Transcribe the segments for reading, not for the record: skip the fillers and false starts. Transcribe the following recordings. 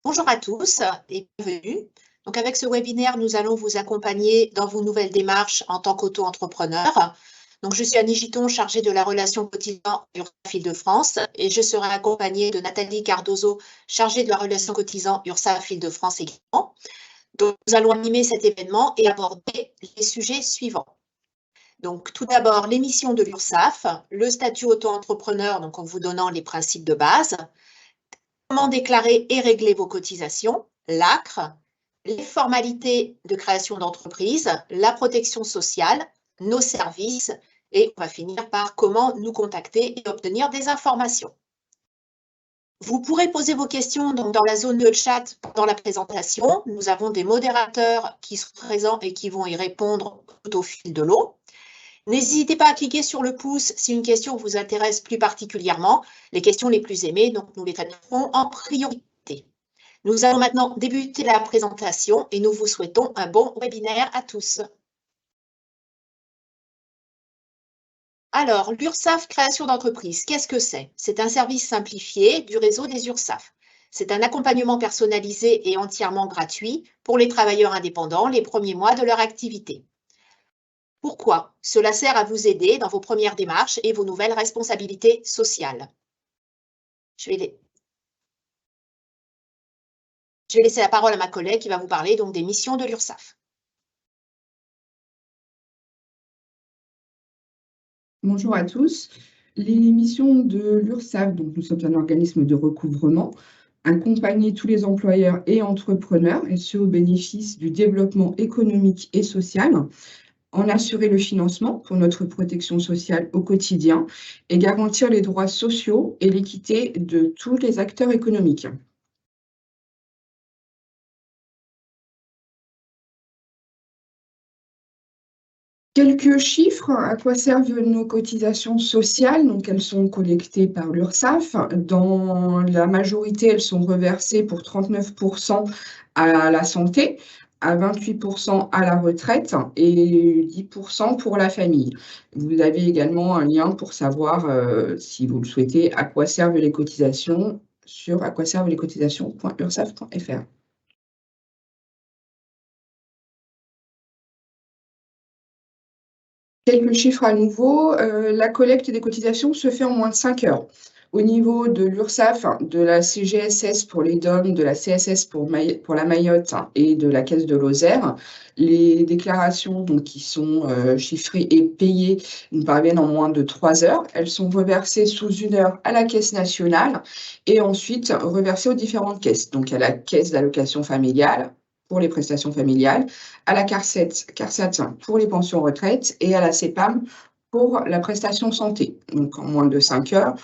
Bonjour à tous et bienvenue. Donc avec ce webinaire, nous allons vous accompagner dans vos nouvelles démarches en tant qu'auto-entrepreneur. Donc je suis Annie Giton, chargée de la relation cotisant URSSAF Île-de-France et je serai accompagnée de Nathalie Cardozo, chargée de la relation cotisant URSSAF Île-de-France également. Donc nous allons animer cet événement et aborder les sujets suivants. Donc tout d'abord, l'émission de l'URSSAF, le statut auto-entrepreneur, donc en vous donnant les principes de base. Comment déclarer et régler vos cotisations, l'ACRE, les formalités de création d'entreprise, la protection sociale, nos services et on va finir par comment nous contacter et obtenir des informations. Vous pourrez poser vos questions donc, dans la zone de chat pendant la présentation. Nous avons des modérateurs qui sont présents et qui vont y répondre tout au fil de l'eau. N'hésitez pas à cliquer sur le pouce si une question vous intéresse plus particulièrement. Les questions les plus aimées, donc nous les traiterons en priorité. Nous allons maintenant débuter la présentation et nous vous souhaitons un bon webinaire à tous. Alors, l'URSSAF création d'entreprise, qu'est-ce que c'est? C'est un service simplifié du réseau des URSSAF. C'est un accompagnement personnalisé et entièrement gratuit pour les travailleurs indépendants les premiers mois de leur activité. Pourquoi? Cela sert à vous aider dans vos premières démarches et vos nouvelles responsabilités sociales. Je vais laisser la parole à ma collègue qui va vous parler donc des missions de l'URSSAF. Bonjour à tous. Les missions de l'URSSAF, donc nous sommes un organisme de recouvrement, accompagner tous les employeurs et entrepreneurs, et ce au bénéfice du développement économique et social, en assurer le financement pour notre protection sociale au quotidien et garantir les droits sociaux et l'équité de tous les acteurs économiques. Quelques chiffres, à quoi servent nos cotisations sociales? Donc, elles sont collectées par l'URSSAF. Dans la majorité, elles sont reversées pour 39% à la santé, à 28% à la retraite et 10% pour la famille. Vous avez également un lien pour savoir, si vous le souhaitez, à quoi servent les cotisations sur à-quoi-servent-les-cotisations.ursaf.fr. Quelques chiffres à nouveau, la collecte des cotisations se fait en moins de 5 heures. Au niveau de l'URSSAF, de la CGSS pour les DOM, de la CSS pour la Mayotte et de la Caisse de Lozère, les déclarations donc, qui sont chiffrées et payées nous parviennent en moins de 3 heures. Elles sont reversées sous 1 heure à la Caisse nationale et ensuite reversées aux différentes caisses, donc à la Caisse d'allocation familiale, pour les prestations familiales, à la CARSAT pour les pensions retraite et à la CEPAM pour la prestation santé, donc en moins de 5 heures.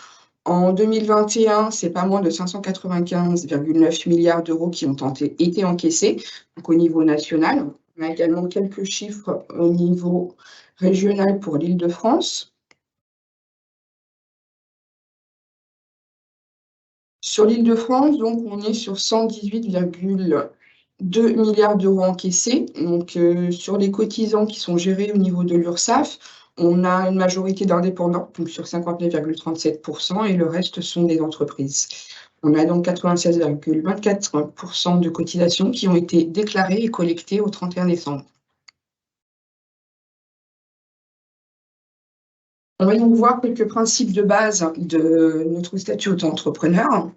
En 2021, c'est pas moins de 595,9 milliards d'euros qui ont été encaissés, donc au niveau national. On a également quelques chiffres au niveau régional pour l'Île-de-France. Sur l'Île-de-France, donc, on est sur 118,2 milliards d'euros encaissés. Donc, sur les cotisants qui sont gérés au niveau de l'URSSAF, on a une majorité d'indépendants, donc sur 59,37%, et le reste sont des entreprises. On a donc 96,24% de cotisations qui ont été déclarées et collectées au 31 décembre. On va donc voir quelques principes de base de notre statut auto-entrepreneur.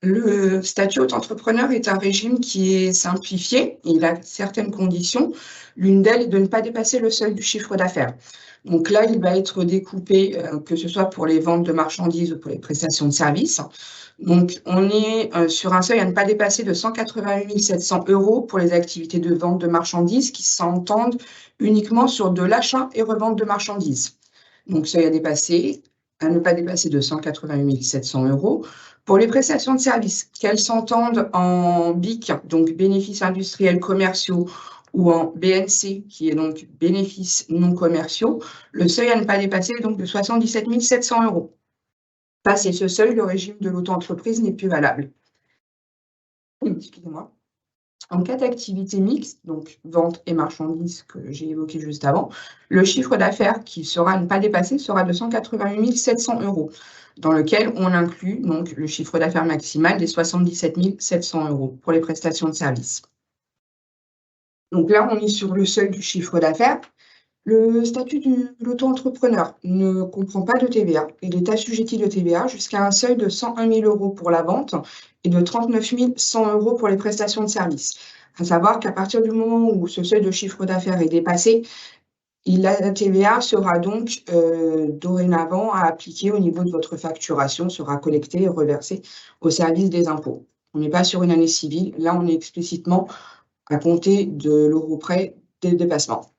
Le statut auto-entrepreneur est un régime qui est simplifié. Il a certaines conditions. L'une d'elles est de ne pas dépasser le seuil du chiffre d'affaires. Donc là, il va être découpé, que ce soit pour les ventes de marchandises ou pour les prestations de services. Donc, on est sur un seuil à ne pas dépasser de 188 700 € pour les activités de vente de marchandises qui s'entendent uniquement sur de l'achat et revente de marchandises. Donc, seuil à ne pas dépasser de 188 700 €. Pour les prestations de services, qu'elles s'entendent en BIC, donc bénéfices industriels commerciaux, ou en BNC, qui est donc bénéfices non commerciaux, le seuil à ne pas dépasser est donc de 77 700 €. Passé ce seuil, le régime de l'auto-entreprise n'est plus valable. Excusez-moi. En cas d'activité mixte, donc vente et marchandises que j'ai évoqué juste avant, le chiffre d'affaires qui sera à ne pas dépasser sera de 188 700 €. dans lequel on inclut donc le chiffre d'affaires maximal des 77 700 € pour les prestations de services. Donc là, on est sur le seuil du chiffre d'affaires. Le statut de l'auto-entrepreneur ne comprend pas de TVA. Il est assujetti de TVA jusqu'à un seuil de 101 000 € pour la vente et de 39 100 € pour les prestations de services. À savoir qu'à partir du moment où ce seuil de chiffre d'affaires est dépassé, la TVA sera donc dorénavant à appliquer au niveau de votre facturation, sera collectée et reversée au service des impôts. On n'est pas sur une année civile, là on est explicitement à compter de l'euro près des dépassements.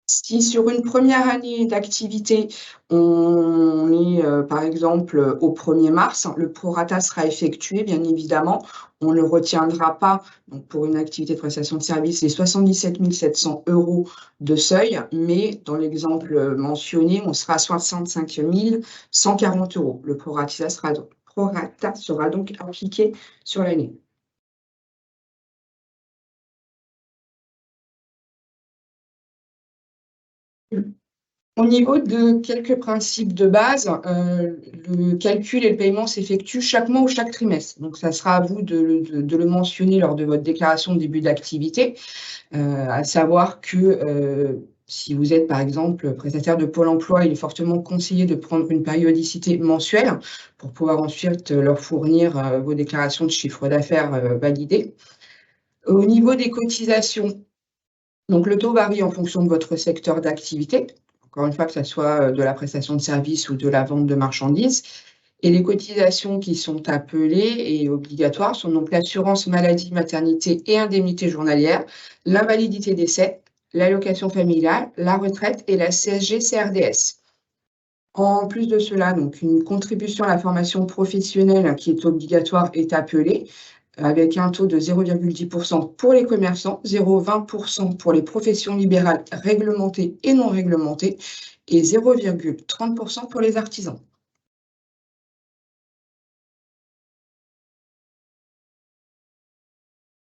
Si sur une première année d'activité, on est par exemple au 1er mars, le prorata sera effectué, bien évidemment. On ne retiendra pas, donc pour une activité de prestation de service, les 77 700 € de seuil, mais dans l'exemple mentionné, on sera à 65 140 €. Le prorata sera donc appliqué sur l'année. Au niveau de quelques principes de base, le calcul et le paiement s'effectuent chaque mois ou chaque trimestre. Donc, ça sera à vous de le mentionner lors de votre déclaration de début d'activité, à savoir que si vous êtes, par exemple, prestataire de Pôle emploi, il est fortement conseillé de prendre une périodicité mensuelle pour pouvoir ensuite leur fournir vos déclarations de chiffre d'affaires validées. Au niveau des cotisations, donc le taux varie en fonction de votre secteur d'activité. Encore une fois, que ce soit de la prestation de services ou de la vente de marchandises. Et les cotisations qui sont appelées et obligatoires sont donc l'assurance maladie, maternité et indemnité journalière, l'invalidité décès, l'allocation familiale, la retraite et la CSG-CRDS. En plus de cela, donc une contribution à la formation professionnelle qui est obligatoire est appelée, avec un taux de 0,10% pour les commerçants, 0,20% pour les professions libérales réglementées et non réglementées et 0,30% pour les artisans.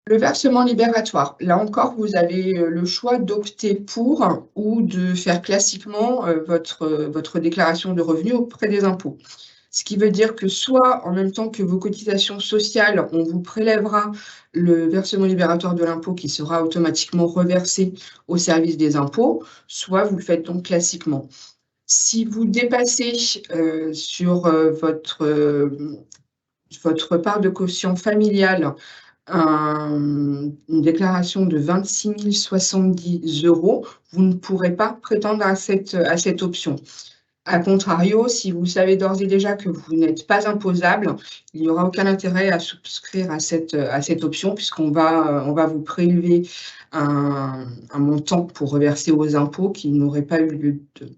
Le versement libératoire, là encore, vous avez le choix d'opter pour ou de faire classiquement votre déclaration de revenus auprès des impôts. Ce qui veut dire que soit en même temps que vos cotisations sociales, on vous prélèvera le versement libératoire de l'impôt qui sera automatiquement reversé au service des impôts, soit vous le faites donc classiquement. Si vous dépassez sur votre part de quotient familial une déclaration de 26 070 €, vous ne pourrez pas prétendre à cette option. A contrario, si vous savez d'ores et déjà que vous n'êtes pas imposable, il n'y aura aucun intérêt à souscrire à cette option puisqu'on va vous prélever un montant pour reverser aux impôts qui n'aurait pas eu lieu de.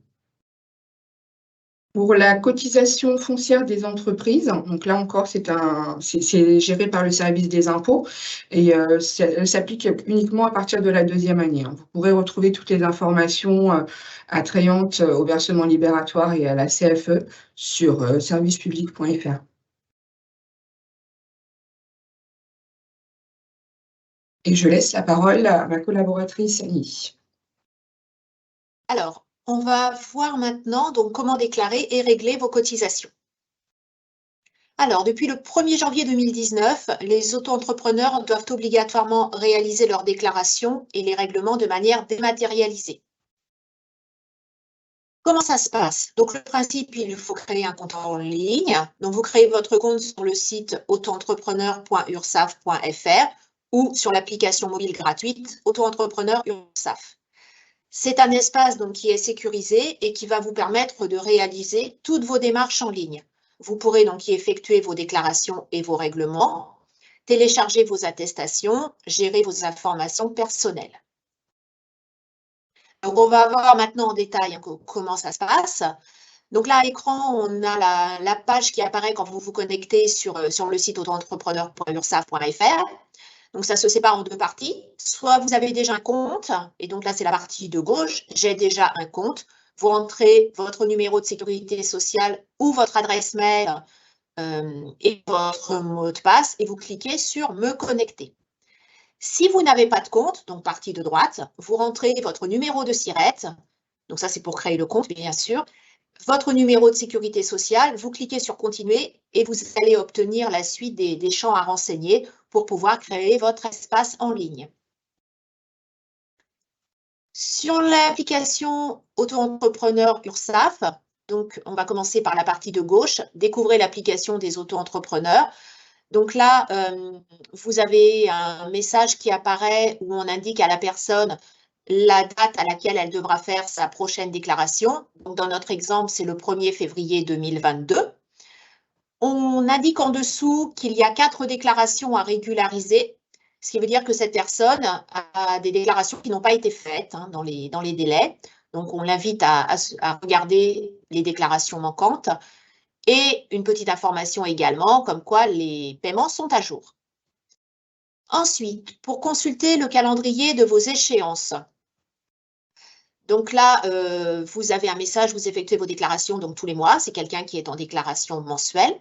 Pour la cotisation foncière des entreprises, donc là encore, c'est géré par le service des impôts et elle s'applique uniquement à partir de la 2e année. Vous pourrez retrouver toutes les informations attrayantes au versement libératoire et à la CFE sur servicepublic.fr. Et je laisse la parole à ma collaboratrice Annie. Alors, on va voir maintenant donc, comment déclarer et régler vos cotisations. Alors, depuis le 1er janvier 2019, les auto-entrepreneurs doivent obligatoirement réaliser leurs déclarations et les règlements de manière dématérialisée. Comment ça se passe? Donc, le principe, il faut créer un compte en ligne. Donc, vous créez votre compte sur le site autoentrepreneur.ursaf.fr ou sur l'application mobile gratuite Auto-entrepreneur URSAF. C'est un espace donc, qui est sécurisé et qui va vous permettre de réaliser toutes vos démarches en ligne. Vous pourrez donc y effectuer vos déclarations et vos règlements, télécharger vos attestations, gérer vos informations personnelles. Donc, on va voir maintenant en détail comment ça se passe. Donc là, à l'écran, on a la page qui apparaît quand vous vous connectez sur le site autoentrepreneur.ursaf.fr. Donc, ça se sépare en 2 parties. Soit vous avez déjà un compte, et donc là, c'est la partie de gauche, j'ai déjà un compte. Vous rentrez votre numéro de sécurité sociale ou votre adresse mail et votre mot de passe, et vous cliquez sur « Me connecter ». Si vous n'avez pas de compte, donc partie de droite, vous rentrez votre numéro de SIRET. Donc ça, c'est pour créer le compte, bien sûr. votre numéro de sécurité sociale, vous cliquez sur « Continuer » et vous allez obtenir la suite des champs à renseigner pour pouvoir créer votre espace en ligne. Sur l'application auto-entrepreneur URSSAF, donc on va commencer par la partie de gauche, découvrez l'application des auto-entrepreneurs. Donc là, vous avez un message qui apparaît où on indique à la personne la date à laquelle elle devra faire sa prochaine déclaration. Donc dans notre exemple, c'est le 1er février 2022. On indique en dessous qu'il y a 4 déclarations à régulariser, ce qui veut dire que cette personne a des déclarations qui n'ont pas été faites dans les délais. Donc, on l'invite à regarder les déclarations manquantes et une petite information également, comme quoi les paiements sont à jour. Ensuite, pour consulter le calendrier de vos échéances, donc là, vous avez un message, vous effectuez vos déclarations donc tous les mois. C'est quelqu'un qui est en déclaration mensuelle.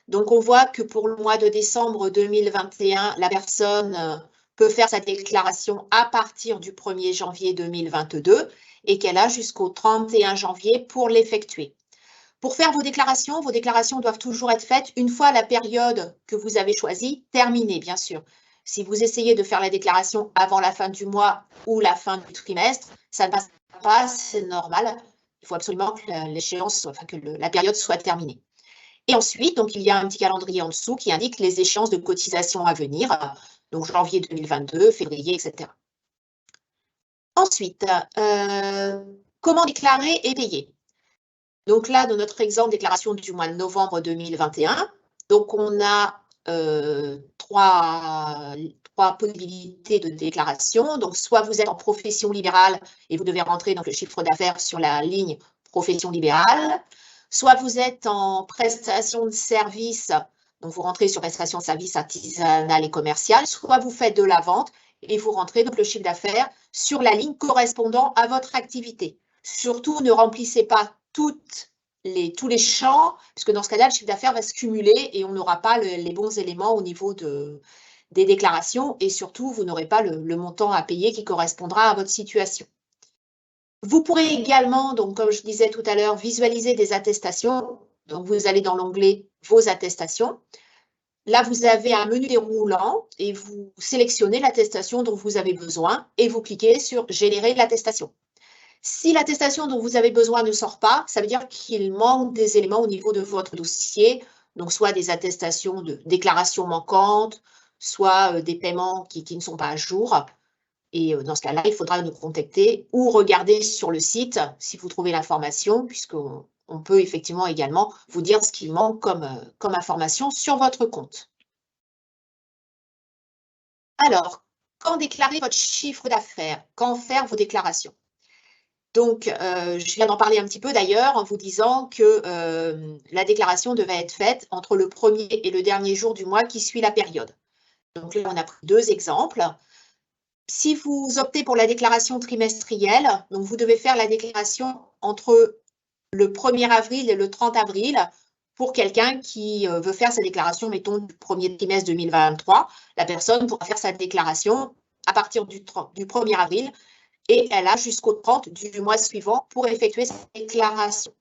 Donc, on voit que pour le mois de décembre 2021, la personne peut faire sa déclaration à partir du 1er janvier 2022 et qu'elle a jusqu'au 31 janvier pour l'effectuer. Pour faire vos déclarations doivent toujours être faites une fois la période que vous avez choisie terminée, bien sûr. Si vous essayez de faire la déclaration avant la fin du mois ou la fin du trimestre, ça ne passe pas, c'est normal. Il faut absolument que l'échéance, enfin que la période soit terminée. Et ensuite, donc, il y a un petit calendrier en dessous qui indique les échéances de cotisation à venir, donc janvier 2022, février, etc. Ensuite, comment déclarer et payer? Donc là, dans notre exemple, déclaration du mois de novembre 2021, donc on a trois possibilités de déclaration. Donc, soit vous êtes en profession libérale et vous devez rentrer dans le chiffre d'affaires sur la ligne profession libérale. Soit vous êtes en prestation de service, donc vous rentrez sur prestation de service artisanale et commerciale, soit vous faites de la vente et vous rentrez donc le chiffre d'affaires sur la ligne correspondant à votre activité. Surtout, ne remplissez pas tous les champs, puisque dans ce cas-là, le chiffre d'affaires va se cumuler et on n'aura pas les bons éléments au niveau des déclarations et surtout, vous n'aurez pas le montant à payer qui correspondra à votre situation. Vous pourrez également, donc, comme je disais tout à l'heure, visualiser des attestations. Donc, vous allez dans l'onglet « Vos attestations ». Là, vous avez un menu déroulant et vous sélectionnez l'attestation dont vous avez besoin et vous cliquez sur « Générer l'attestation ». Si l'attestation dont vous avez besoin ne sort pas, ça veut dire qu'il manque des éléments au niveau de votre dossier, donc soit des attestations de déclarations manquantes, soit des paiements qui ne sont pas à jour. Et dans ce cas-là, il faudra nous contacter ou regarder sur le site si vous trouvez l'information, puisqu'on peut effectivement également vous dire ce qu'il manque comme information sur votre compte. Alors, quand déclarer votre chiffre d'affaires? Quand faire vos déclarations? Donc, je viens d'en parler un petit peu d'ailleurs en vous disant que la déclaration devait être faite entre le premier et le dernier jour du mois qui suit la période. Donc là, on a pris 2 exemples. Si vous optez pour la déclaration trimestrielle, donc vous devez faire la déclaration entre le 1er avril et le 30 avril pour quelqu'un qui veut faire sa déclaration, mettons, du premier trimestre 2023. La personne pourra faire sa déclaration à partir du 1er avril et elle a jusqu'au 30 du mois suivant pour effectuer sa déclaration.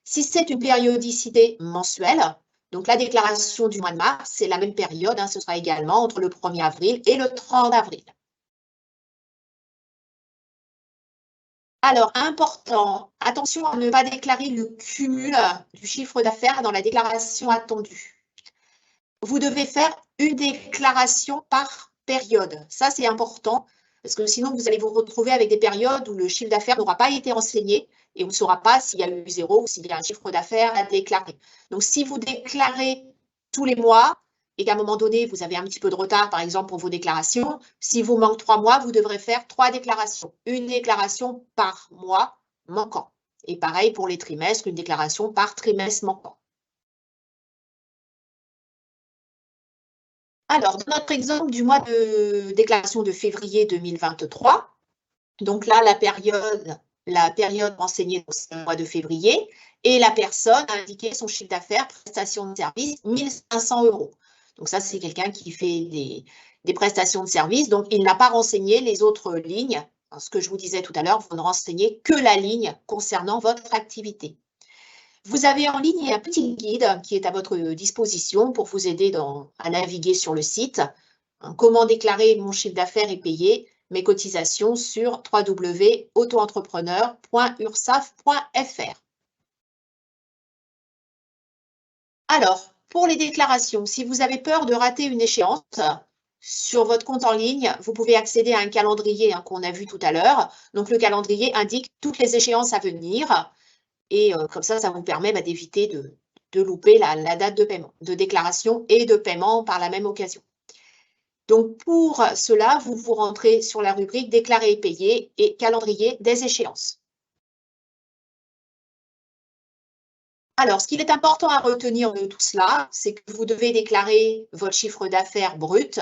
Si c'est une périodicité mensuelle, donc la déclaration du mois de mars, c'est la même période, ce sera également entre le 1er avril et le 30 avril. Alors, important, attention à ne pas déclarer le cumul du chiffre d'affaires dans la déclaration attendue. Vous devez faire une déclaration par période. Ça, c'est important parce que sinon, vous allez vous retrouver avec des périodes où le chiffre d'affaires n'aura pas été renseigné et on ne saura pas s'il y a eu 0 ou s'il y a un chiffre d'affaires à déclarer. Donc, si vous déclarez tous les mois et qu'à un moment donné, vous avez un petit peu de retard, par exemple, pour vos déclarations, s'il vous manque 3 mois, vous devrez faire 3 déclarations. Une déclaration par mois manquant. Et pareil pour les trimestres, une déclaration par trimestre manquant. Alors, dans notre exemple du mois de déclaration de février 2023, donc là, la période renseignée, c'est le mois de février, et la personne a indiqué son chiffre d'affaires, prestation de service, 1 500 €. Donc ça, c'est quelqu'un qui fait des prestations de service, donc il n'a pas renseigné les autres lignes. Ce que je vous disais tout à l'heure, vous ne renseignez que la ligne concernant votre activité. Vous avez en ligne un petit guide qui est à votre disposition pour vous aider à naviguer sur le site. Comment déclarer mon chiffre d'affaires et payer mes cotisations sur www.autoentrepreneur.ursaf.fr. Alors, pour les déclarations, si vous avez peur de rater une échéance, sur votre compte en ligne, vous pouvez accéder à un calendrier qu'on a vu tout à l'heure. Donc, le calendrier indique toutes les échéances à venir. Et comme ça vous permet d'éviter de louper la date de paiement, de déclaration et de paiement par la même occasion. Donc, pour cela, vous rentrez sur la rubrique « Déclarer et payer » et « Calendrier des échéances ». Alors, ce qu'il est important à retenir de tout cela, c'est que vous devez déclarer votre chiffre d'affaires brut.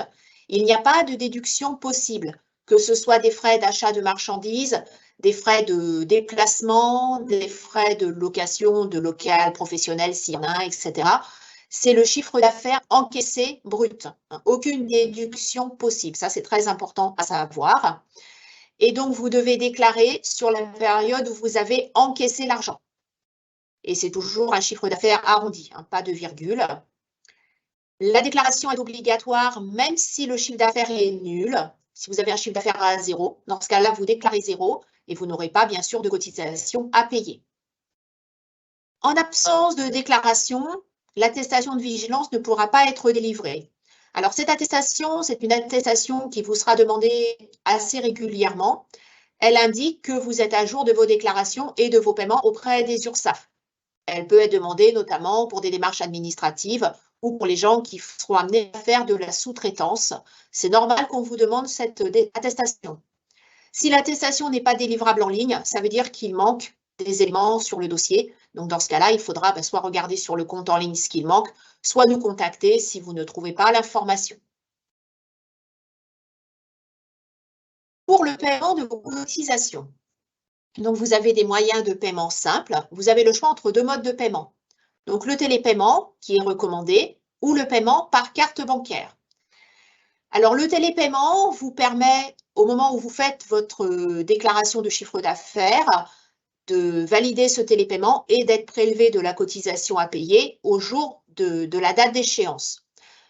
Il n'y a pas de déduction possible, que ce soit des frais d'achat de marchandises, des frais de déplacement, des frais de location de local professionnel s'il y en a, etc. C'est le chiffre d'affaires encaissé brut. Aucune déduction possible. Ça, c'est très important à savoir. Et donc, vous devez déclarer sur la période où vous avez encaissé l'argent. Et c'est toujours un chiffre d'affaires arrondi, pas de virgule. La déclaration est obligatoire même si le chiffre d'affaires est nul. Si vous avez un chiffre d'affaires à 0, dans ce cas-là, vous déclarez 0 et vous n'aurez pas, bien sûr, de cotisation à payer. En absence de déclaration, l'attestation de vigilance ne pourra pas être délivrée. Alors, cette attestation, c'est une attestation qui vous sera demandée assez régulièrement. Elle indique que vous êtes à jour de vos déclarations et de vos paiements auprès des URSSAF. Elle peut être demandée notamment pour des démarches administratives ou pour les gens qui seront amenés à faire de la sous-traitance. C'est normal qu'on vous demande cette attestation. Si l'attestation n'est pas délivrable en ligne, ça veut dire qu'il manque des éléments sur le dossier. Donc, dans ce cas-là, il faudra soit regarder sur le compte en ligne ce qu'il manque, soit nous contacter si vous ne trouvez pas l'information. Pour le paiement de vos cotisations, donc, vous avez des moyens de paiement simples. Vous avez le choix entre deux modes de paiement. Donc, le télépaiement qui est recommandé ou le paiement par carte bancaire. Alors, le télépaiement vous permet, au moment où vous faites votre déclaration de chiffre d'affaires, de valider ce télépaiement et d'être prélevé de la cotisation à payer au jour de la date d'échéance.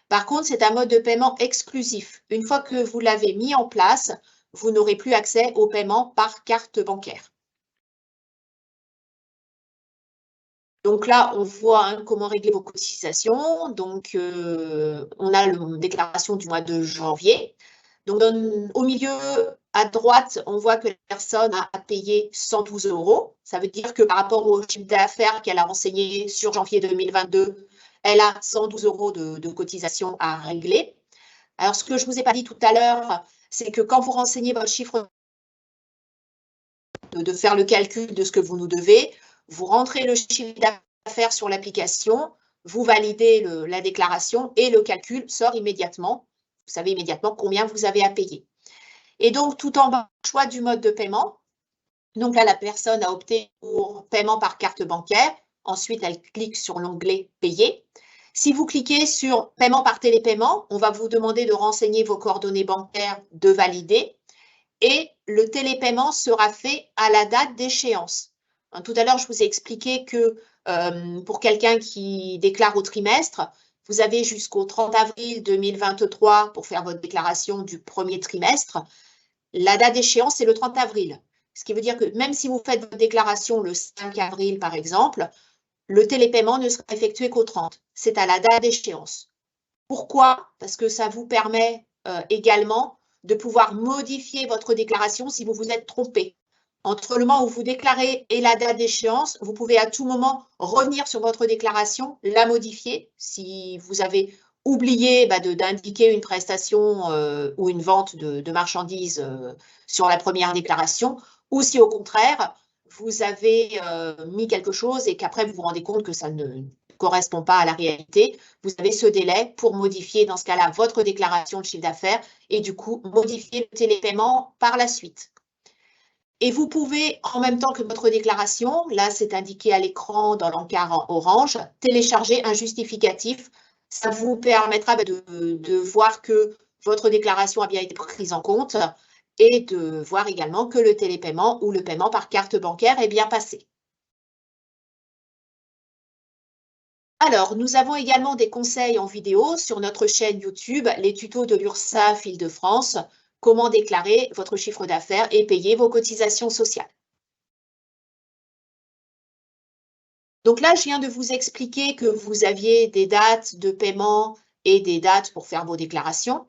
Par contre, c'est un mode de paiement exclusif. Une fois que vous l'avez mis en place, vous n'aurez plus accès au paiement par carte bancaire. Donc là, on voit comment régler vos cotisations. Donc, on a la déclaration du mois de janvier. Donc, au milieu, à droite, on voit que la personne a payé 112 €. Ça veut dire que par rapport au chiffre d'affaires qu'elle a renseigné sur janvier 2022, elle a 112 € de cotisation à régler. Alors, ce que je ne vous ai pas dit tout à l'heure, c'est que quand vous renseignez votre chiffre, de faire le calcul de ce que vous nous devez, vous rentrez le chiffre d'affaires sur l'application, vous validez la déclaration et le calcul sort immédiatement. Vous savez immédiatement combien vous avez à payer. Et donc, tout en bas, choix du mode de paiement. Donc là, la personne a opté pour paiement par carte bancaire. Ensuite, elle clique sur l'onglet « Payer ». Si vous cliquez sur « Paiement par télépaiement », on va vous demander de renseigner vos coordonnées bancaires, de valider. Et le télépaiement sera fait à la date d'échéance. Tout à l'heure, je vous ai expliqué que pour quelqu'un qui déclare au trimestre, vous avez jusqu'au 30 avril 2023 pour faire votre déclaration du premier trimestre. La date d'échéance, c'est le 30 avril. Ce qui veut dire que même si vous faites votre déclaration le 5 avril, par exemple, le télépaiement ne sera effectué qu'au 30. C'est à la date d'échéance. Pourquoi? Parce que ça vous permet également de pouvoir modifier votre déclaration si vous vous êtes trompé. Entre le moment où vous déclarez et la date d'échéance, vous pouvez à tout moment revenir sur votre déclaration, la modifier. Si vous avez oublié d'indiquer une prestation ou une vente de marchandises sur la première déclaration, ou si au contraire, vous avez mis quelque chose et qu'après vous vous rendez compte que ça ne correspond pas à la réalité, vous avez ce délai pour modifier dans ce cas-là votre déclaration de chiffre d'affaires et du coup modifier le télépaiement par la suite. Et vous pouvez, en même temps que votre déclaration, là c'est indiqué à l'écran dans l'encart en orange, télécharger un justificatif. Ça vous permettra de voir que votre déclaration a bien été prise en compte et de voir également que le télépaiement ou le paiement par carte bancaire est bien passé. Alors, nous avons également des conseils en vidéo sur notre chaîne YouTube, les tutos de l'URSSAF Île-de-France, comment déclarer votre chiffre d'affaires et payer vos cotisations sociales. Donc là, je viens de vous expliquer que vous aviez des dates de paiement et des dates pour faire vos déclarations.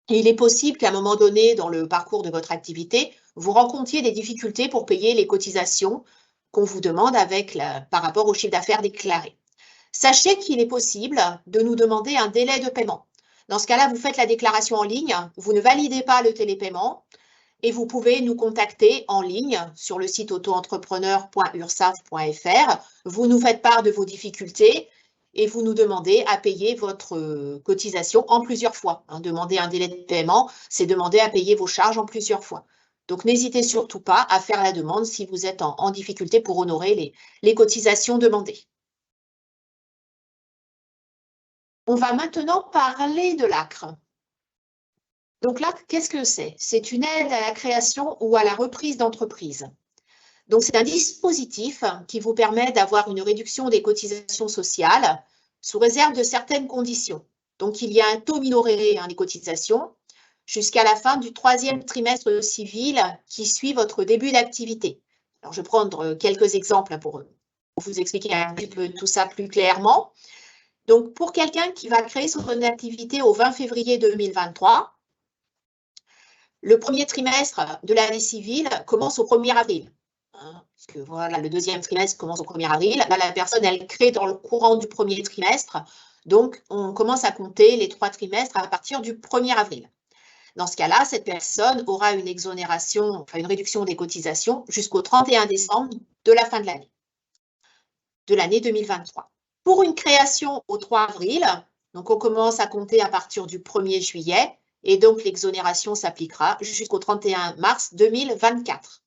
Et il est possible qu'à un moment donné, dans le parcours de votre activité, vous rencontriez des difficultés pour payer les cotisations qu'on vous demande par rapport au chiffre d'affaires déclaré. Sachez qu'il est possible de nous demander un délai de paiement. Dans ce cas-là, vous faites la déclaration en ligne, vous ne validez pas le télépaiement et vous pouvez nous contacter en ligne sur le site auto-entrepreneur.ursaf.fr. Vous nous faites part de vos difficultés et vous nous demandez à payer votre cotisation en plusieurs fois. Demander un délai de paiement, c'est demander à payer vos charges en plusieurs fois. Donc, n'hésitez surtout pas à faire la demande si vous êtes en difficulté pour honorer les cotisations demandées. On va maintenant parler de l'ACRE. Donc l'ACRE, qu'est-ce que c'est? C'est une aide à la création ou à la reprise d'entreprise. Donc c'est un dispositif qui vous permet d'avoir une réduction des cotisations sociales sous réserve de certaines conditions. Donc il y a un taux minoré des cotisations jusqu'à la fin du 3e trimestre civil qui suit votre début d'activité. Alors je vais prendre quelques exemples pour vous expliquer un petit peu tout ça plus clairement. Donc, pour quelqu'un qui va créer son activité au 20 février 2023, le premier trimestre de l'année civile commence au 1er avril. Puisque voilà, le 2e trimestre commence au 1er avril. Là, la personne, elle crée dans le courant du 1er trimestre. Donc, on commence à compter les 3 trimestres à partir du 1er avril. Dans ce cas-là, cette personne aura une exonération, enfin une réduction des cotisations jusqu'au 31 décembre de la fin de l'année 2023. Pour une création au 3 avril, donc on commence à compter à partir du 1er juillet et donc l'exonération s'appliquera jusqu'au 31 mars 2024.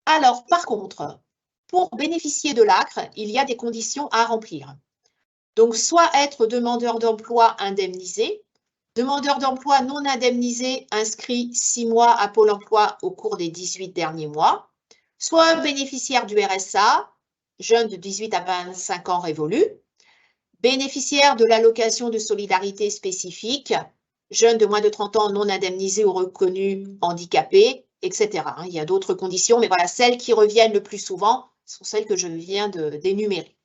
Alors, par contre, pour bénéficier de l'ACRE, il y a des conditions à remplir. Donc, soit être demandeur d'emploi indemnisé, demandeur d'emploi non indemnisé inscrit 6 mois à Pôle emploi au cours des 18 derniers mois, soit bénéficiaire du RSA, jeune de 18 à 25 ans révolus, bénéficiaire de l'allocation de solidarité spécifique, jeune de moins de 30 ans non indemnisé ou reconnu handicapé, etc. Il y a d'autres conditions, mais voilà, celles qui reviennent le plus souvent sont celles que je viens d'énumérer.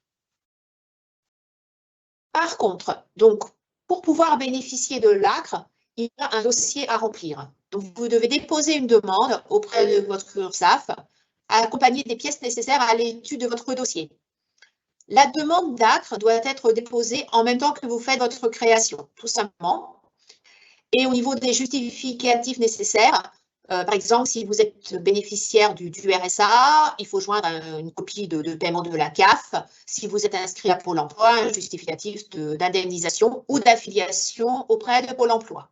Par contre, donc, pour pouvoir bénéficier de l'ACRE, il y a un dossier à remplir. Donc, vous devez déposer une demande auprès de votre URSSAF, accompagnée des pièces nécessaires à l'étude de votre dossier. La demande d'ACRE doit être déposée en même temps que vous faites votre création, tout simplement. Et au niveau des justificatifs nécessaires, par exemple, si vous êtes bénéficiaire du RSA, il faut joindre une copie de paiement de la CAF. Si vous êtes inscrit à Pôle emploi, un justificatif d'indemnisation ou d'affiliation auprès de Pôle emploi.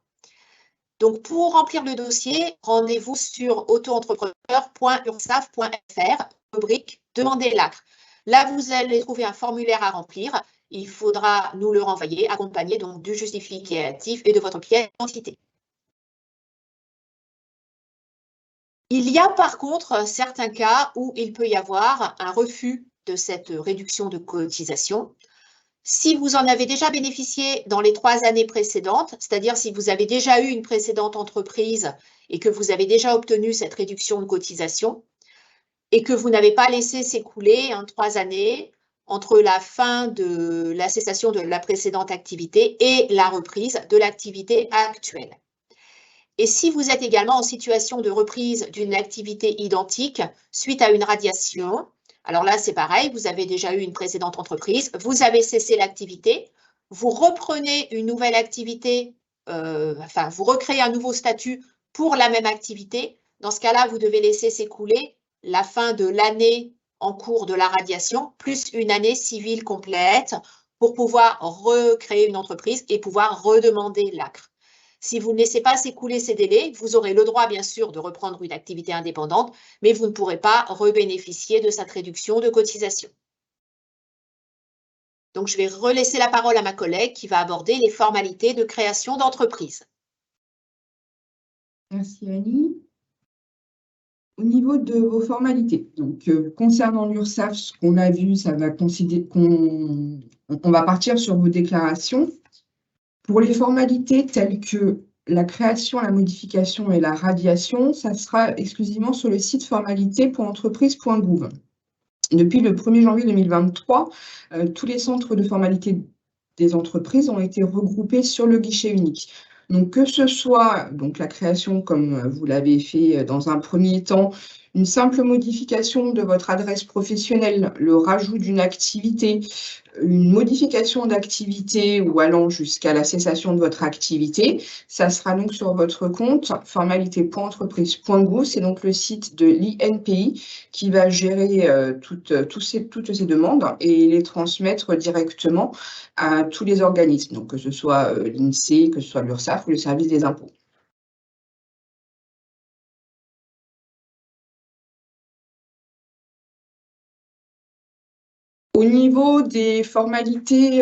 Donc, pour remplir le dossier, rendez-vous sur auto-entrepreneur.ursaf.fr, rubrique « Demandez l'ACRE ». Là, vous allez trouver un formulaire à remplir. Il faudra nous le renvoyer, accompagné donc du justificatif et de votre pièce d'identité. Il y a par contre certains cas où il peut y avoir un refus de cette réduction de cotisation. Si vous en avez déjà bénéficié dans les 3 années précédentes, c'est-à-dire si vous avez déjà eu une précédente entreprise et que vous avez déjà obtenu cette réduction de cotisation et que vous n'avez pas laissé s'écouler 3 années entre la fin de la cessation de la précédente activité et la reprise de l'activité actuelle. Et si vous êtes également en situation de reprise d'une activité identique suite à une radiation, alors là, c'est pareil, vous avez déjà eu une précédente entreprise, vous avez cessé l'activité, vous reprenez une nouvelle activité, vous recréez un nouveau statut pour la même activité. Dans ce cas-là, vous devez laisser s'écouler la fin de l'année en cours de la radiation, plus une année civile complète pour pouvoir recréer une entreprise et pouvoir redemander l'ACRE. Si vous ne laissez pas s'écouler ces délais, vous aurez le droit, bien sûr, de reprendre une activité indépendante, mais vous ne pourrez pas rebénéficier de cette réduction de cotisation. Donc, je vais relaisser la parole à ma collègue qui va aborder les formalités de création d'entreprise. Merci Annie. Au niveau de vos formalités, donc concernant l'URSSAF, ce qu'on a vu, ça va considérer qu'on va partir sur vos déclarations. Pour les formalités telles que la création, la modification et la radiation, ça sera exclusivement sur le site formalités.entreprise.gouv. Depuis le 1er janvier 2023, tous les centres de formalité des entreprises ont été regroupés sur le guichet unique. Donc, que ce soit donc, la création, comme vous l'avez fait dans un premier temps, une simple modification de votre adresse professionnelle, le rajout d'une activité, une modification d'activité ou allant jusqu'à la cessation de votre activité, ça sera donc sur votre compte formalité.entreprise.gouv. C'est donc le site de l'INPI qui va gérer toutes ces demandes et les transmettre directement à tous les organismes, donc que ce soit l'INSEE, que ce soit l'URSSAF ou le service des impôts. Au niveau des formalités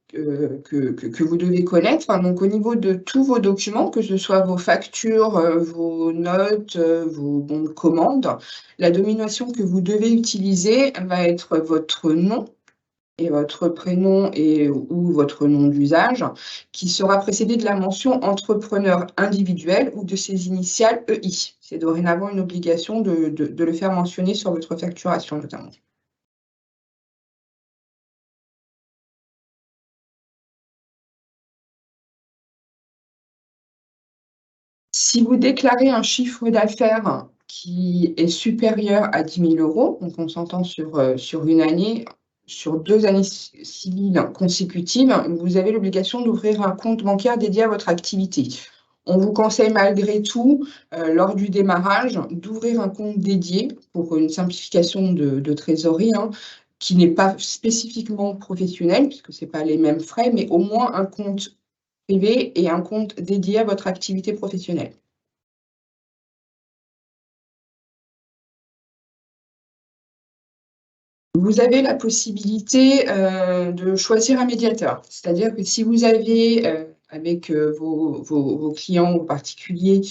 que vous devez connaître, hein, donc au niveau de tous vos documents, que ce soit vos factures, vos notes, vos bons de commande, la domination que vous devez utiliser va être votre nom et votre prénom ou votre nom d'usage, qui sera précédé de la mention entrepreneur individuel ou de ses initiales EI. C'est dorénavant une obligation de le faire mentionner sur votre facturation notamment. Si vous déclarez un chiffre d'affaires qui est supérieur à 10 000 €, donc on s'entend sur une année, sur 2 années civiles consécutives, vous avez l'obligation d'ouvrir un compte bancaire dédié à votre activité. On vous conseille malgré tout, lors du démarrage, d'ouvrir un compte dédié pour une simplification de trésorerie, hein, qui n'est pas spécifiquement professionnel, puisque ce n'est pas les mêmes frais, mais au moins un compte privé et un compte dédié à votre activité professionnelle. Vous avez la possibilité, de choisir un médiateur. C'est-à-dire que si vous avez, avec, vos clients ou particuliers,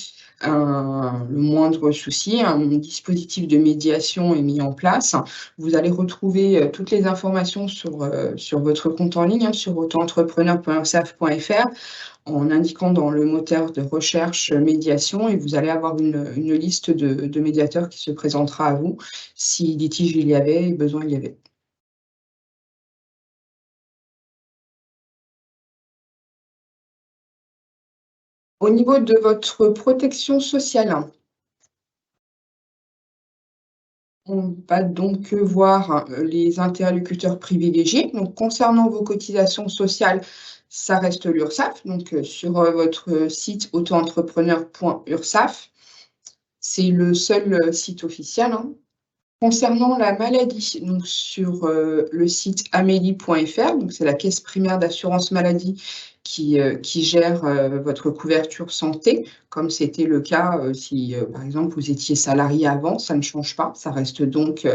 le moindre souci, un dispositif de médiation est mis en place. Vous allez retrouver, toutes les informations sur votre compte en ligne, hein, sur autoentrepreneur.ursaf.fr en indiquant dans le moteur de recherche médiation et vous allez avoir une liste de médiateurs qui se présentera à vous si litige il y avait et besoin il y avait. Au niveau de votre protection sociale, on va donc voir les interlocuteurs privilégiés. Donc, concernant vos cotisations sociales, ça reste l'URSSAF. Donc, sur votre site autoentrepreneur.ursaf, c'est le seul site officiel, hein. Concernant la maladie, donc sur le site amélie.fr, donc c'est la caisse primaire d'assurance maladie qui gère votre couverture santé, comme c'était le cas si par exemple vous étiez salarié avant, ça ne change pas, ça reste donc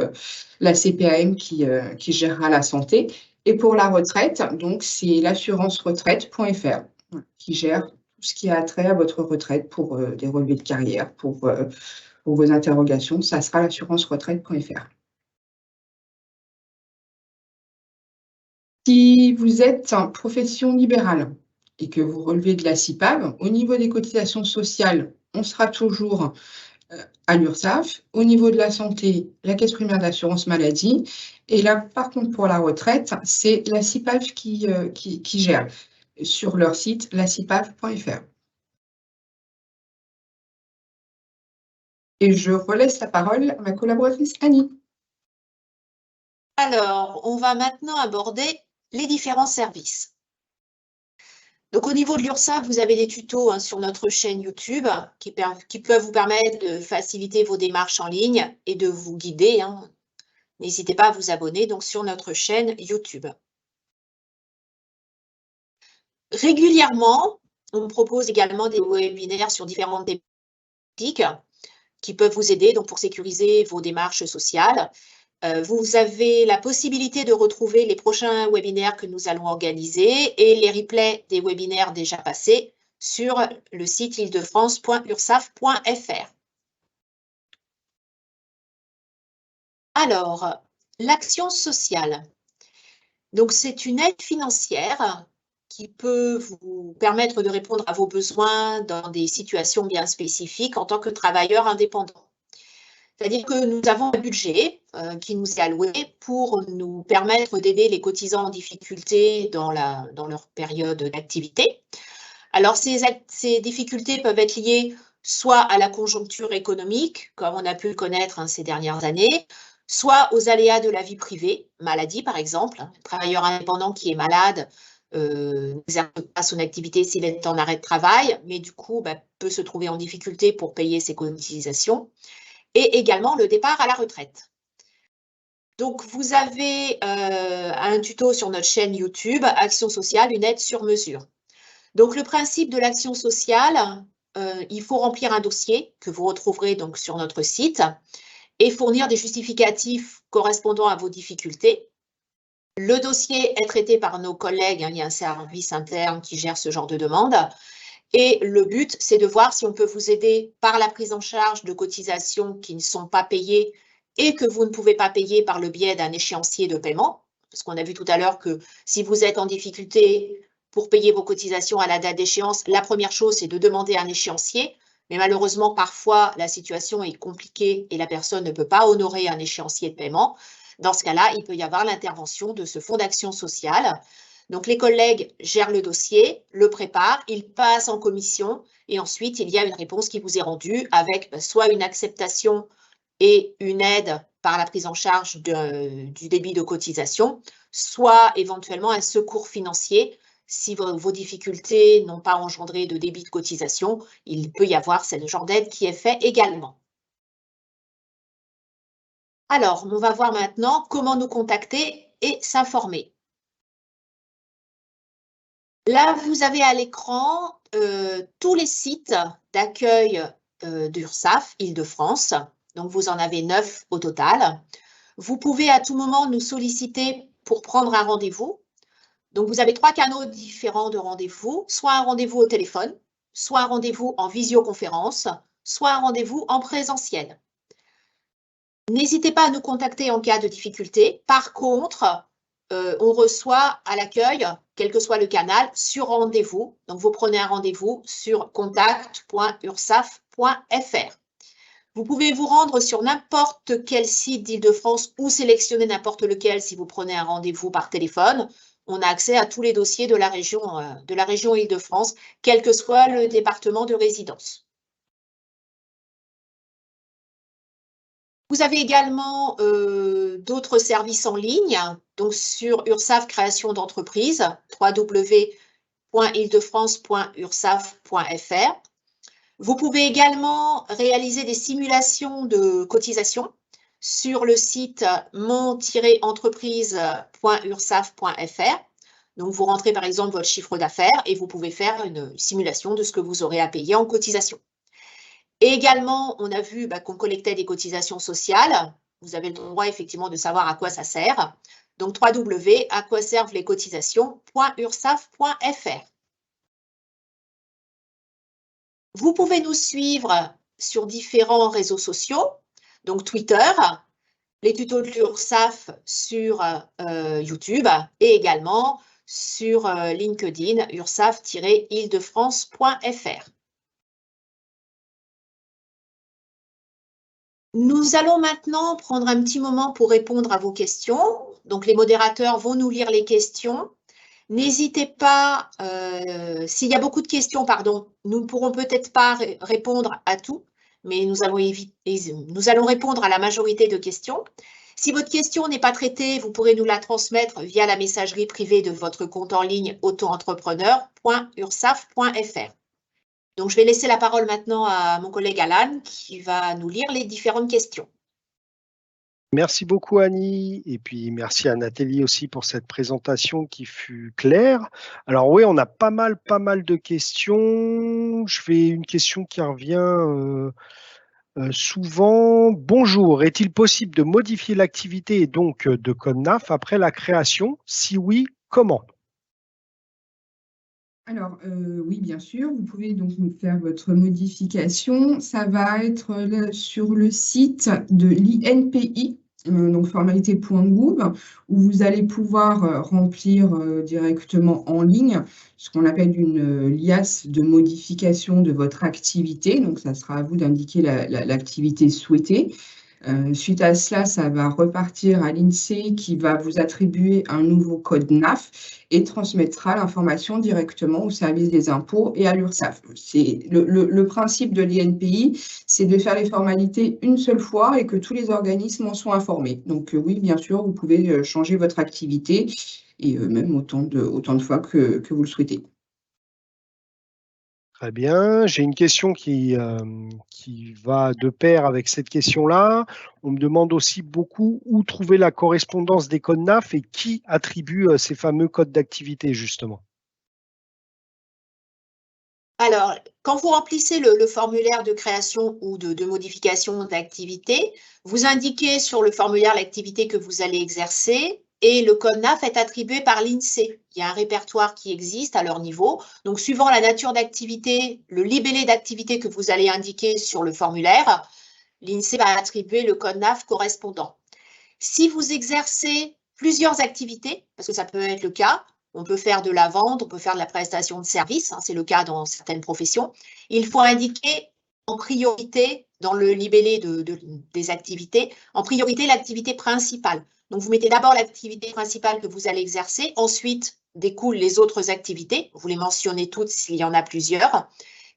la CPAM qui gérera la santé. Et pour la retraite, donc c'est l'assurance-retraite.fr qui gère tout ce qui a trait à votre retraite pour des relevés de carrière, pour vos interrogations, ça sera l'assurance-retraite.fr. Si vous êtes en profession libérale et que vous relevez de la CIPAV, au niveau des cotisations sociales, on sera toujours à l'URSSAF. Au niveau de la santé, la Caisse primaire d'assurance maladie. Et là, par contre, pour la retraite, c'est la CIPAV qui gère sur leur site, lacipav.fr. Et je relaisse la parole à ma collaboratrice Annie. Alors, on va maintenant aborder les différents services. Donc, au niveau de l'URSSAF, vous avez des tutos hein, sur notre chaîne YouTube qui peuvent vous permettre de faciliter vos démarches en ligne et de vous guider. Hein. N'hésitez pas à vous abonner donc, sur notre chaîne YouTube. Régulièrement, on propose également des webinaires sur différentes thématiques qui peuvent vous aider donc, pour sécuriser vos démarches sociales. Vous avez la possibilité de retrouver les prochains webinaires que nous allons organiser et les replays des webinaires déjà passés sur le site ile-de-france.ursaf.fr. Alors, l'action sociale. Donc, c'est une aide financière qui peut vous permettre de répondre à vos besoins dans des situations bien spécifiques en tant que travailleur indépendant. C'est-à-dire que nous avons un budget qui nous est alloué pour nous permettre d'aider les cotisants en difficulté dans leur période d'activité. Alors, ces difficultés peuvent être liées soit à la conjoncture économique, comme on a pu le connaître ces dernières années, soit aux aléas de la vie privée, maladie par exemple. Un travailleur indépendant qui est malade n'exerce pas son activité s'il est en arrêt de travail, mais du coup peut se trouver en difficulté pour payer ses cotisations. Et également le départ à la retraite. Donc, vous avez un tuto sur notre chaîne YouTube, Action sociale, une aide sur mesure. Donc, le principe de l'action sociale, il faut remplir un dossier que vous retrouverez donc sur notre site et fournir des justificatifs correspondant à vos difficultés. Le dossier est traité par nos collègues, il y a un service interne qui gère ce genre de demande. Et le but, c'est de voir si on peut vous aider par la prise en charge de cotisations qui ne sont pas payées et que vous ne pouvez pas payer par le biais d'un échéancier de paiement. Parce qu'on a vu tout à l'heure que si vous êtes en difficulté pour payer vos cotisations à la date d'échéance, la première chose, c'est de demander un échéancier. Mais malheureusement, parfois, la situation est compliquée et la personne ne peut pas honorer un échéancier de paiement. Dans ce cas-là, il peut y avoir l'intervention de ce fonds d'action sociale. Donc, les collègues gèrent le dossier, le préparent, ils passent en commission et ensuite, il y a une réponse qui vous est rendue avec soit une acceptation et une aide par la prise en charge du débit de cotisation, soit éventuellement un secours financier. Si vos difficultés n'ont pas engendré de débit de cotisation, il peut y avoir ce genre d'aide qui est fait également. Alors, on va voir maintenant comment nous contacter et s'informer. Là, vous avez à l'écran tous les sites d'accueil d'URSSAF Île-de-France. Donc, vous en avez 9 au total. Vous pouvez à tout moment nous solliciter pour prendre un rendez-vous. Donc, vous avez 3 canaux différents de rendez-vous, soit un rendez-vous au téléphone, soit un rendez-vous en visioconférence, soit un rendez-vous en présentiel. N'hésitez pas à nous contacter en cas de difficulté. Par contre, on reçoit à l'accueil, quel que soit le canal, sur rendez-vous. Donc, vous prenez un rendez-vous sur contact.ursaf.fr. Vous pouvez vous rendre sur n'importe quel site d'Île-de-France ou sélectionner n'importe lequel si vous prenez un rendez-vous par téléphone. On a accès à tous les dossiers de la région Île-de-France, quel que soit le département de résidence. Vous avez également d'autres services en ligne, donc sur URSSAF création d'entreprise, www.îledefrance.ursaf.fr. Vous pouvez également réaliser des simulations de cotisation sur le site mon-entreprise.ursaf.fr. Donc, vous rentrez par exemple votre chiffre d'affaires et vous pouvez faire une simulation de ce que vous aurez à payer en cotisation. Et également, on a vu qu'on collectait des cotisations sociales. Vous avez le droit effectivement de savoir à quoi ça sert. Donc, www.à-quoi-servent-les-cotisations.ursaf.fr. Vous pouvez nous suivre sur différents réseaux sociaux, donc Twitter, les tutos de l'URSSAF sur YouTube et également sur LinkedIn, ursaf-îledefrance.fr. Nous allons maintenant prendre un petit moment pour répondre à vos questions. Donc, les modérateurs vont nous lire les questions. N'hésitez pas, s'il y a beaucoup de questions, pardon, nous ne pourrons peut-être pas répondre à tout, mais nous allons répondre à la majorité de questions. Si votre question n'est pas traitée, vous pourrez nous la transmettre via la messagerie privée de votre compte en ligne auto-entrepreneur.ursaf.fr. Donc, je vais laisser la parole maintenant à mon collègue Alan qui va nous lire les différentes questions. Merci beaucoup Annie et puis merci à Nathalie aussi pour cette présentation qui fut claire. Alors oui, on a pas mal de questions. Je fais une question qui revient souvent. Bonjour, est-il possible de modifier l'activité et donc de code NAF après la création? Si oui, comment? Alors, oui, bien sûr, vous pouvez donc faire votre modification. Ça va être sur le site de l'INPI. donc formalité.gouv, où vous allez pouvoir remplir directement en ligne ce qu'on appelle une liasse de modification de votre activité. Donc, ça sera à vous d'indiquer l'activité souhaitée. Suite à cela, ça va repartir à l'INSEE qui va vous attribuer un nouveau code NAF et transmettra l'information directement au service des impôts et à l'URSSAF. Le principe de l'INPI, c'est de faire les formalités une seule fois et que tous les organismes en soient informés. Donc oui, bien sûr, vous pouvez changer votre activité et même autant de fois que vous le souhaitez. Très bien. J'ai une question qui va de pair avec cette question-là. On me demande aussi beaucoup où trouver la correspondance des codes NAF et qui attribue ces fameux codes d'activité, justement. Alors, quand vous remplissez le formulaire de création ou de modification d'activité, vous indiquez sur le formulaire l'activité que vous allez exercer et le code NAF est attribué par l'INSEE. Il y a un répertoire qui existe à leur niveau. Donc, suivant la nature d'activité, le libellé d'activité que vous allez indiquer sur le formulaire, l'INSEE va attribuer le code NAF correspondant. Si vous exercez plusieurs activités, parce que ça peut être le cas, on peut faire de la vente, on peut faire de la prestation de services, c'est le cas dans certaines professions, il faut indiquer en priorité, dans le libellé des activités, en priorité l'activité principale. Donc, vous mettez d'abord l'activité principale que vous allez exercer, ensuite découlent les autres activités, vous les mentionnez toutes s'il y en a plusieurs,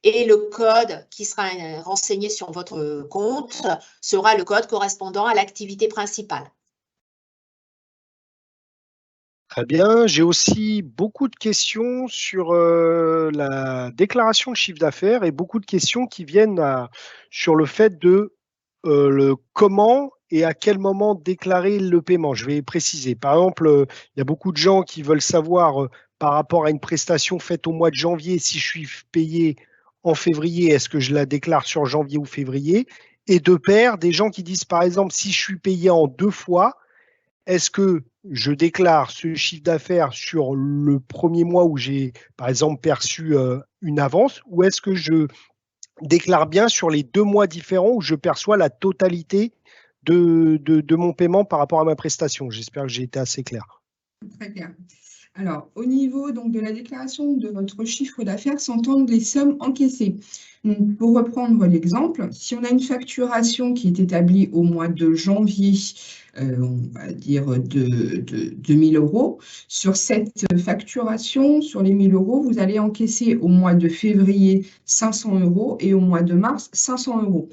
et le code qui sera renseigné sur votre compte sera le code correspondant à l'activité principale. Très bien. J'ai aussi beaucoup de questions sur la déclaration de chiffre d'affaires et beaucoup de questions qui viennent sur le fait de le comment et à quel moment déclarer le paiement. Je vais préciser. Par exemple, il y a beaucoup de gens qui veulent savoir par rapport à une prestation faite au mois de janvier, si je suis payé en février, est-ce que je la déclare sur janvier ou février? Et de pair, des gens qui disent par exemple, si je suis payé en 2 fois, est-ce que je déclare ce chiffre d'affaires sur le premier mois où j'ai, par exemple, perçu une avance, ou est-ce que je déclare bien sur les 2 mois différents où je perçois la totalité de mon paiement par rapport à ma prestation? J'espère que j'ai été assez clair. Très clair. Alors, au niveau donc, de la déclaration de votre chiffre d'affaires, s'entendent les sommes encaissées. Donc, pour reprendre l'exemple, si on a une facturation qui est établie au mois de janvier, on va dire de 1 000 €, sur cette facturation, sur les 1 000 €, vous allez encaisser au mois de février 500 € et au mois de mars 500 €.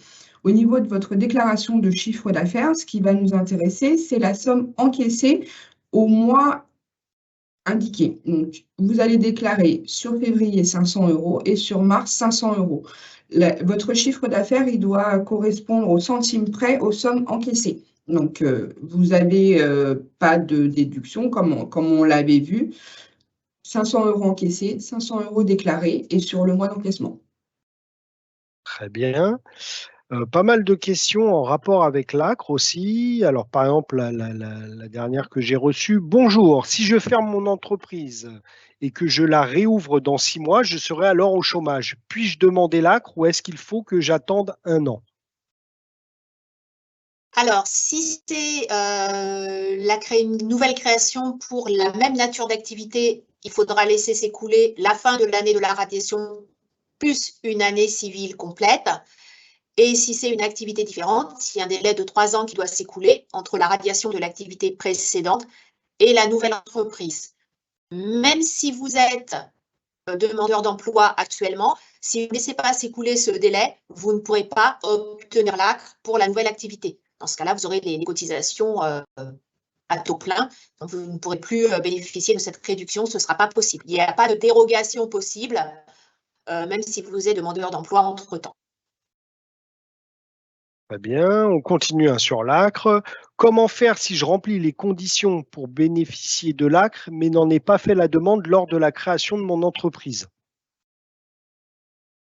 Au niveau de votre déclaration de chiffre d'affaires, ce qui va nous intéresser, c'est la somme encaissée au mois indiqué. Donc, vous allez déclarer sur février 500 € et sur mars 500 €. Votre chiffre d'affaires, il doit correspondre au centime près aux sommes encaissées. Donc, vous n'avez pas de déduction comme on l'avait vu. 500 € encaissés, 500 € déclarés et sur le mois d'encaissement. Très bien. Pas mal de questions en rapport avec l'ACRE aussi. Alors, par exemple, la dernière que j'ai reçue. Bonjour, si je ferme mon entreprise et que je la réouvre dans 6 mois, je serai alors au chômage. Puis-je demander l'ACRE ou est-ce qu'il faut que j'attende 1 an? Alors, si c'est une nouvelle création pour la même nature d'activité, il faudra laisser s'écouler la fin de l'année de la radiation plus une année civile complète. Et si c'est une activité différente, il y a un délai de 3 ans qui doit s'écouler entre la radiation de l'activité précédente et la nouvelle entreprise. Même si vous êtes demandeur d'emploi actuellement, si vous ne laissez pas s'écouler ce délai, vous ne pourrez pas obtenir l'ACRE pour la nouvelle activité. Dans ce cas-là, vous aurez les cotisations à taux plein, donc vous ne pourrez plus bénéficier de cette réduction, ce ne sera pas possible. Il n'y a pas de dérogation possible, même si vous êtes demandeur d'emploi entre-temps. Très bien, on continue sur l'ACRE. Comment faire si je remplis les conditions pour bénéficier de l'ACRE, mais n'en ai pas fait la demande lors de la création de mon entreprise?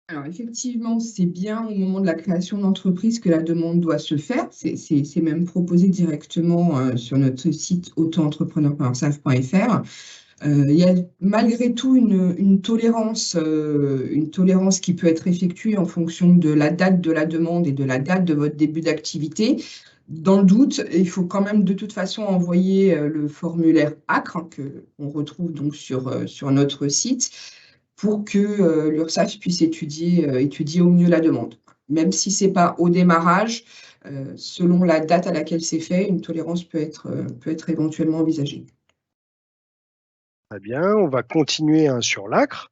Alors, effectivement, c'est bien au moment de la création d'entreprise que la demande doit se faire. C'est même proposé directement sur notre site auto-entrepreneur.ursaf.fr. Il y a malgré tout une tolérance qui peut être effectuée en fonction de la date de la demande et de la date de votre début d'activité. Dans le doute, il faut quand même de toute façon envoyer le formulaire ACRE qu'on retrouve donc sur notre site pour que l'URSSAF puisse étudier au mieux la demande. Même si ce n'est pas au démarrage, selon la date à laquelle c'est fait, une tolérance peut être éventuellement envisagée. Très bien, on va continuer sur l'ACRE.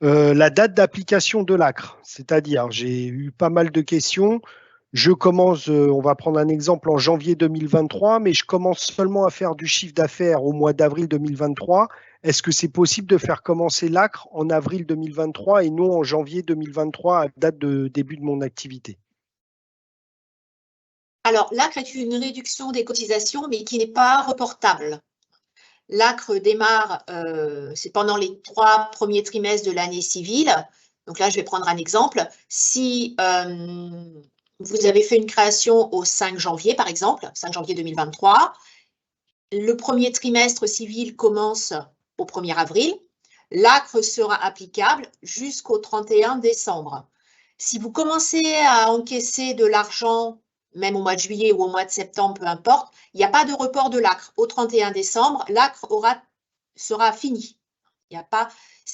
La date d'application de l'ACRE, c'est-à-dire, j'ai eu pas mal de questions. Je commence, on va prendre un exemple en janvier 2023, mais je commence seulement à faire du chiffre d'affaires au mois d'avril 2023. Est-ce que c'est possible de faire commencer l'ACRE en avril 2023 et non en janvier 2023 à date de début de mon activité? Alors, l'ACRE est une réduction des cotisations, mais qui n'est pas reportable. L'ACRE démarre, c'est pendant les 3 premiers trimestres de l'année civile. Donc là, je vais prendre un exemple. Si vous avez fait une création au 5 janvier, par exemple, 5 janvier 2023, le premier trimestre civil commence au 1er avril. L'ACRE sera applicable jusqu'au 31 décembre. Si vous commencez à encaisser de l'argent, même au mois de juillet ou au mois de septembre, peu importe, il n'y a pas de report de l'ACRE. Au 31 décembre, l'ACRE sera fini. Ce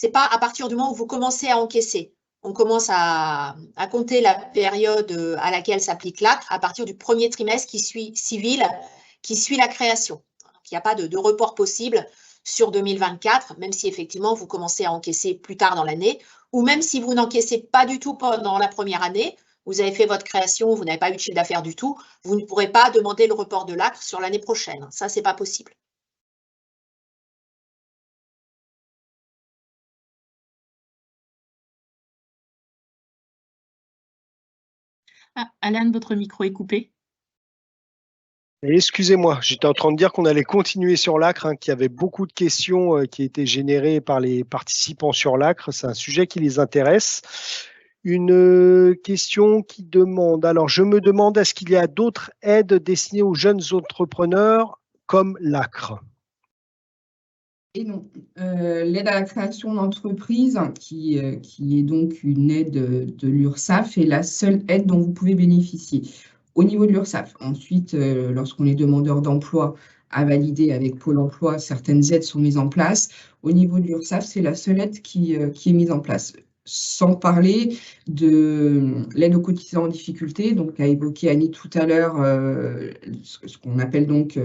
n'est pas à partir du moment où vous commencez à encaisser. On commence à compter la période à laquelle s'applique l'ACRE à partir du premier trimestre qui suit civil, qui suit la création. Donc, il n'y a pas de report possible sur 2024, même si effectivement vous commencez à encaisser plus tard dans l'année, ou même si vous n'encaissez pas du tout pendant la première année, vous avez fait votre création, vous n'avez pas eu de chiffre d'affaires du tout, vous ne pourrez pas demander le report de l'ACRE sur l'année prochaine. Ça, ce n'est pas possible. Ah, Alan, votre micro est coupé. Excusez-moi, j'étais en train de dire qu'on allait continuer sur l'ACRE, qu'il y avait beaucoup de questions qui étaient générées par les participants sur l'ACRE. C'est un sujet qui les intéresse. Une question qui demande, alors je me demande, est-ce qu'il y a d'autres aides destinées aux jeunes entrepreneurs comme l'ACRE? Et non, l'aide à la création d'entreprise, qui est donc une aide de l'URSSAF, est la seule aide dont vous pouvez bénéficier au niveau de l'URSSAF. Ensuite, lorsqu'on est demandeur d'emploi à valider avec Pôle emploi, certaines aides sont mises en place. Au niveau de l'URSSAF, c'est la seule aide qui est mise en place. Sans parler de l'aide aux cotisants en difficulté, donc a évoqué Annie tout à l'heure, ce qu'on appelle donc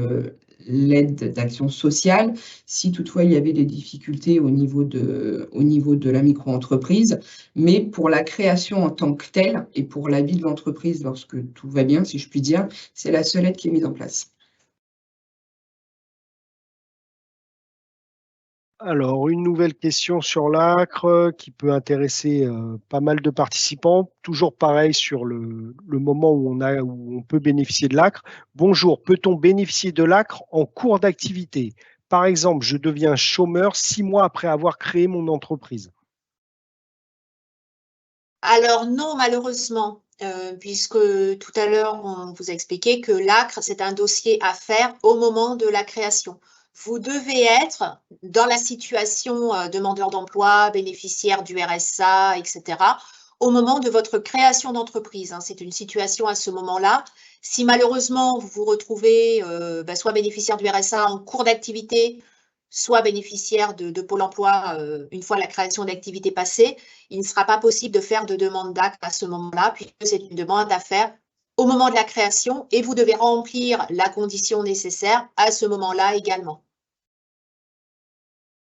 l'aide d'action sociale, si toutefois il y avait des difficultés au niveau de la micro-entreprise, mais pour la création en tant que telle et pour la vie de l'entreprise lorsque tout va bien, si je puis dire, c'est la seule aide qui est mise en place. Alors, une nouvelle question sur l'ACRE qui peut intéresser pas mal de participants. Toujours pareil sur le moment où on peut bénéficier de l'ACRE. Bonjour, peut-on bénéficier de l'ACRE en cours d'activité? Par exemple, je deviens chômeur 6 mois après avoir créé mon entreprise. Alors non, malheureusement, puisque tout à l'heure, on vous a expliqué que l'ACRE, c'est un dossier à faire au moment de la création. Vous devez être dans la situation demandeur d'emploi, bénéficiaire du RSA, etc., au moment de votre création d'entreprise. Hein. C'est une situation à ce moment-là. Si malheureusement, vous vous retrouvez soit bénéficiaire du RSA en cours d'activité, soit bénéficiaire de Pôle emploi une fois la création d'activité passée, il ne sera pas possible de faire de demande d'ACRE à ce moment-là, puisque c'est une demande à faire au moment de la création et vous devez remplir la condition nécessaire à ce moment-là également.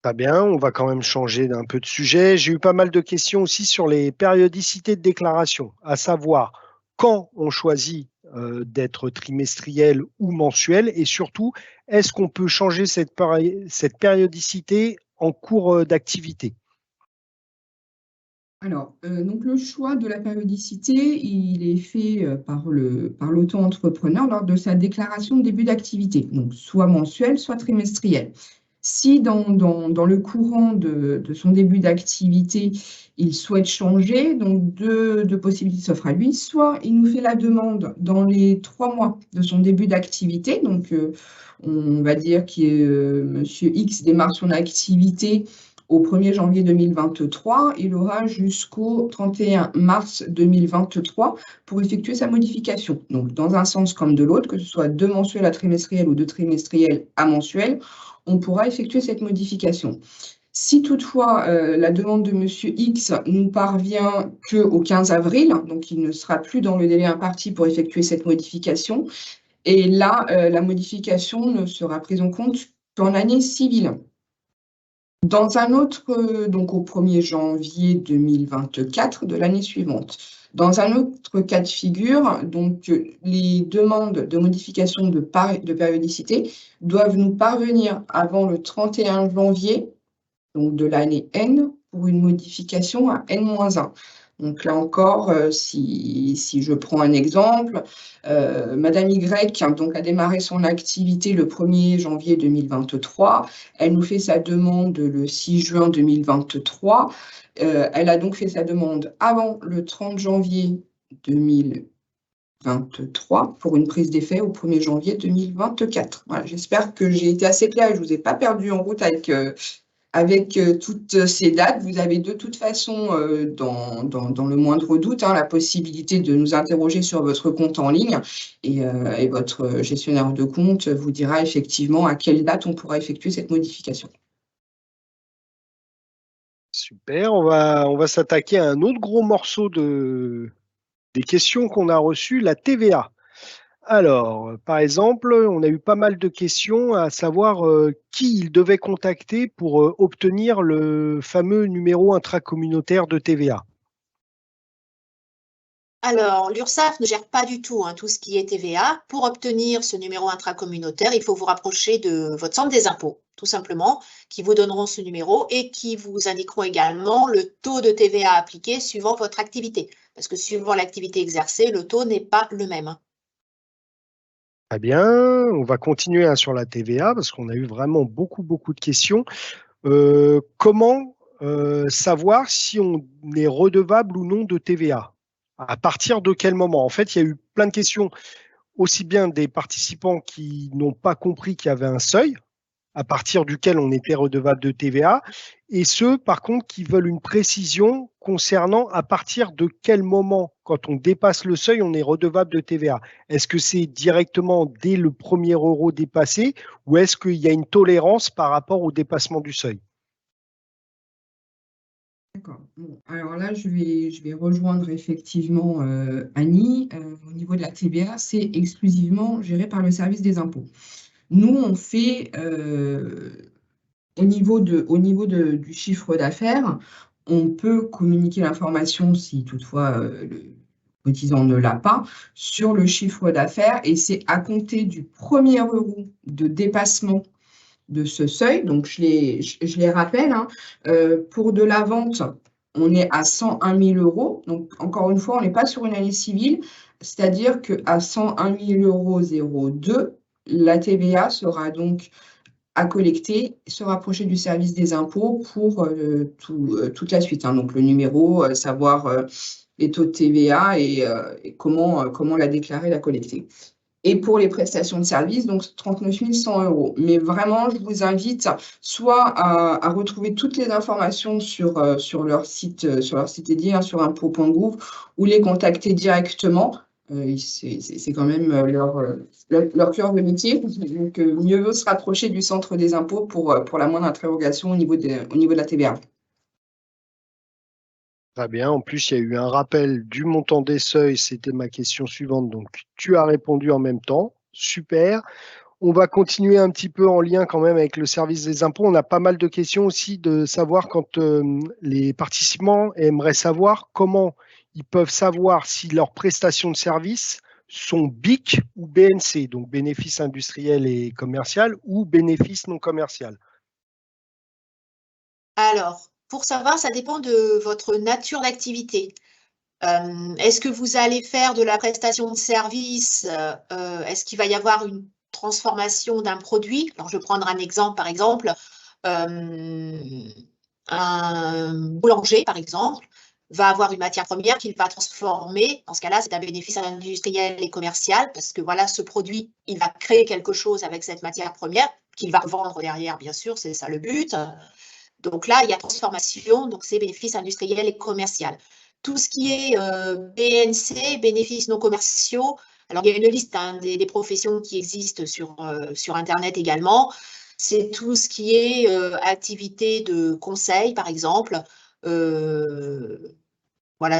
Très bien, on va quand même changer d'un peu de sujet. J'ai eu pas mal de questions aussi sur les périodicités de déclaration, à savoir quand on choisit d'être trimestriel ou mensuel et surtout, est-ce qu'on peut changer cette périodicité en cours d'activité? Alors, donc le choix de la périodicité, il est fait par l'auto-entrepreneur lors de sa déclaration de début d'activité, donc soit mensuelle, soit trimestrielle. Si dans le courant de son début d'activité, il souhaite changer, donc deux possibilités s'offrent à lui. Soit il nous fait la demande dans les 3 mois de son début d'activité, donc on va dire que Monsieur X démarre son activité au 1er janvier 2023, il aura jusqu'au 31 mars 2023 pour effectuer sa modification. Donc, dans un sens comme de l'autre, que ce soit de mensuel à trimestriel ou de trimestriel à mensuel, on pourra effectuer cette modification. Si toutefois la demande de Monsieur X nous parvient qu'au 15 avril, donc il ne sera plus dans le délai imparti pour effectuer cette modification, et là, la modification ne sera prise en compte qu'en année civile. Dans un autre, donc au 1er janvier 2024 de l'année suivante. Dans un autre cas de figure, donc les demandes de modification de périodicité doivent nous parvenir avant le 31 janvier donc de l'année N pour une modification à N-1. Donc là encore, si je prends un exemple, Madame Y donc, a démarré son activité le 1er janvier 2023. Elle nous fait sa demande le 6 juin 2023. Elle a donc fait sa demande avant le 30 janvier 2023 pour une prise d'effet au 1er janvier 2024. Voilà, j'espère que j'ai été assez claire et je ne vous ai pas perdu en route avec toutes ces dates. Vous avez de toute façon, dans le moindre doute, la possibilité de nous interroger sur votre compte en ligne et votre gestionnaire de compte vous dira effectivement à quelle date on pourra effectuer cette modification. Super, on va s'attaquer à un autre gros morceau des questions qu'on a reçues, la TVA. Alors, par exemple, on a eu pas mal de questions à savoir qui il devait contacter pour obtenir le fameux numéro intracommunautaire de TVA. Alors, l'URSSAF ne gère pas du tout tout ce qui est TVA. Pour obtenir ce numéro intracommunautaire, il faut vous rapprocher de votre centre des impôts, tout simplement, qui vous donneront ce numéro et qui vous indiqueront également le taux de TVA appliqué suivant votre activité. Parce que suivant l'activité exercée, le taux n'est pas le même. Très bien, on va continuer sur la TVA parce qu'on a eu vraiment beaucoup de questions. Comment savoir si on est redevable ou non de TVA? À partir de quel moment? En fait, il y a eu plein de questions, aussi bien des participants qui n'ont pas compris qu'il y avait un seuil à partir duquel on était redevable de TVA, et ceux, par contre, qui veulent une précision concernant à partir de quel moment, quand on dépasse le seuil, on est redevable de TVA. Est-ce que c'est directement dès le premier euro dépassé, ou est-ce qu'il y a une tolérance par rapport au dépassement du seuil? D'accord. Bon, alors là, je vais rejoindre effectivement Annie. Au niveau de la TVA, c'est exclusivement géré par le service des impôts. Nous, on fait au niveau du chiffre d'affaires, on peut communiquer l'information si toutefois le cotisant ne l'a pas sur le chiffre d'affaires et c'est à compter du premier euro de dépassement de ce seuil. Donc, je les rappelle, pour de la vente, on est à 101 000 euros. Donc, encore une fois, on n'est pas sur une année civile, c'est-à-dire qu'à 101 000 euros 02, la TVA sera donc à collecter, se rapprocher du service des impôts pour toute la suite. Donc, le numéro, savoir les taux de TVA et comment la déclarer, la collecter. Et pour les prestations de services, donc 39 100 euros. Mais vraiment, je vous invite soit à retrouver toutes les informations sur leur site dédié, sur impôts.gouv, ou les contacter directement. C'est quand même leur cœur de métier. Donc, mieux vaut se rapprocher du centre des impôts pour la moindre interrogation au niveau de la TVA. Très bien. En plus, il y a eu un rappel du montant des seuils. C'était ma question suivante. Donc, tu as répondu en même temps. Super. On va continuer un petit peu en lien quand même avec le service des impôts. On a pas mal de questions aussi de savoir quand les participants aimeraient savoir comment ils peuvent savoir si leurs prestations de services sont BIC ou BNC, donc bénéfice industriel et commercial, ou bénéfice non commercial. Alors, pour savoir, ça dépend de votre nature d'activité. Est-ce que vous allez faire de la prestation de service? Est-ce qu'il va y avoir une transformation d'un produit? Alors, je vais prendre un exemple, par exemple, un boulanger, par exemple, va avoir une matière première qu'il va transformer. Dans ce cas-là, c'est un bénéfice industriel et commercial parce que voilà, ce produit, il va créer quelque chose avec cette matière première qu'il va vendre derrière, bien sûr, c'est ça le but. Donc là, il y a transformation, donc c'est bénéfices industriels et commerciaux. Tout ce qui est BNC, bénéfices non commerciaux, alors il y a une liste des professions qui existent sur Internet également. C'est tout ce qui est activité de conseil, par exemple. Voilà,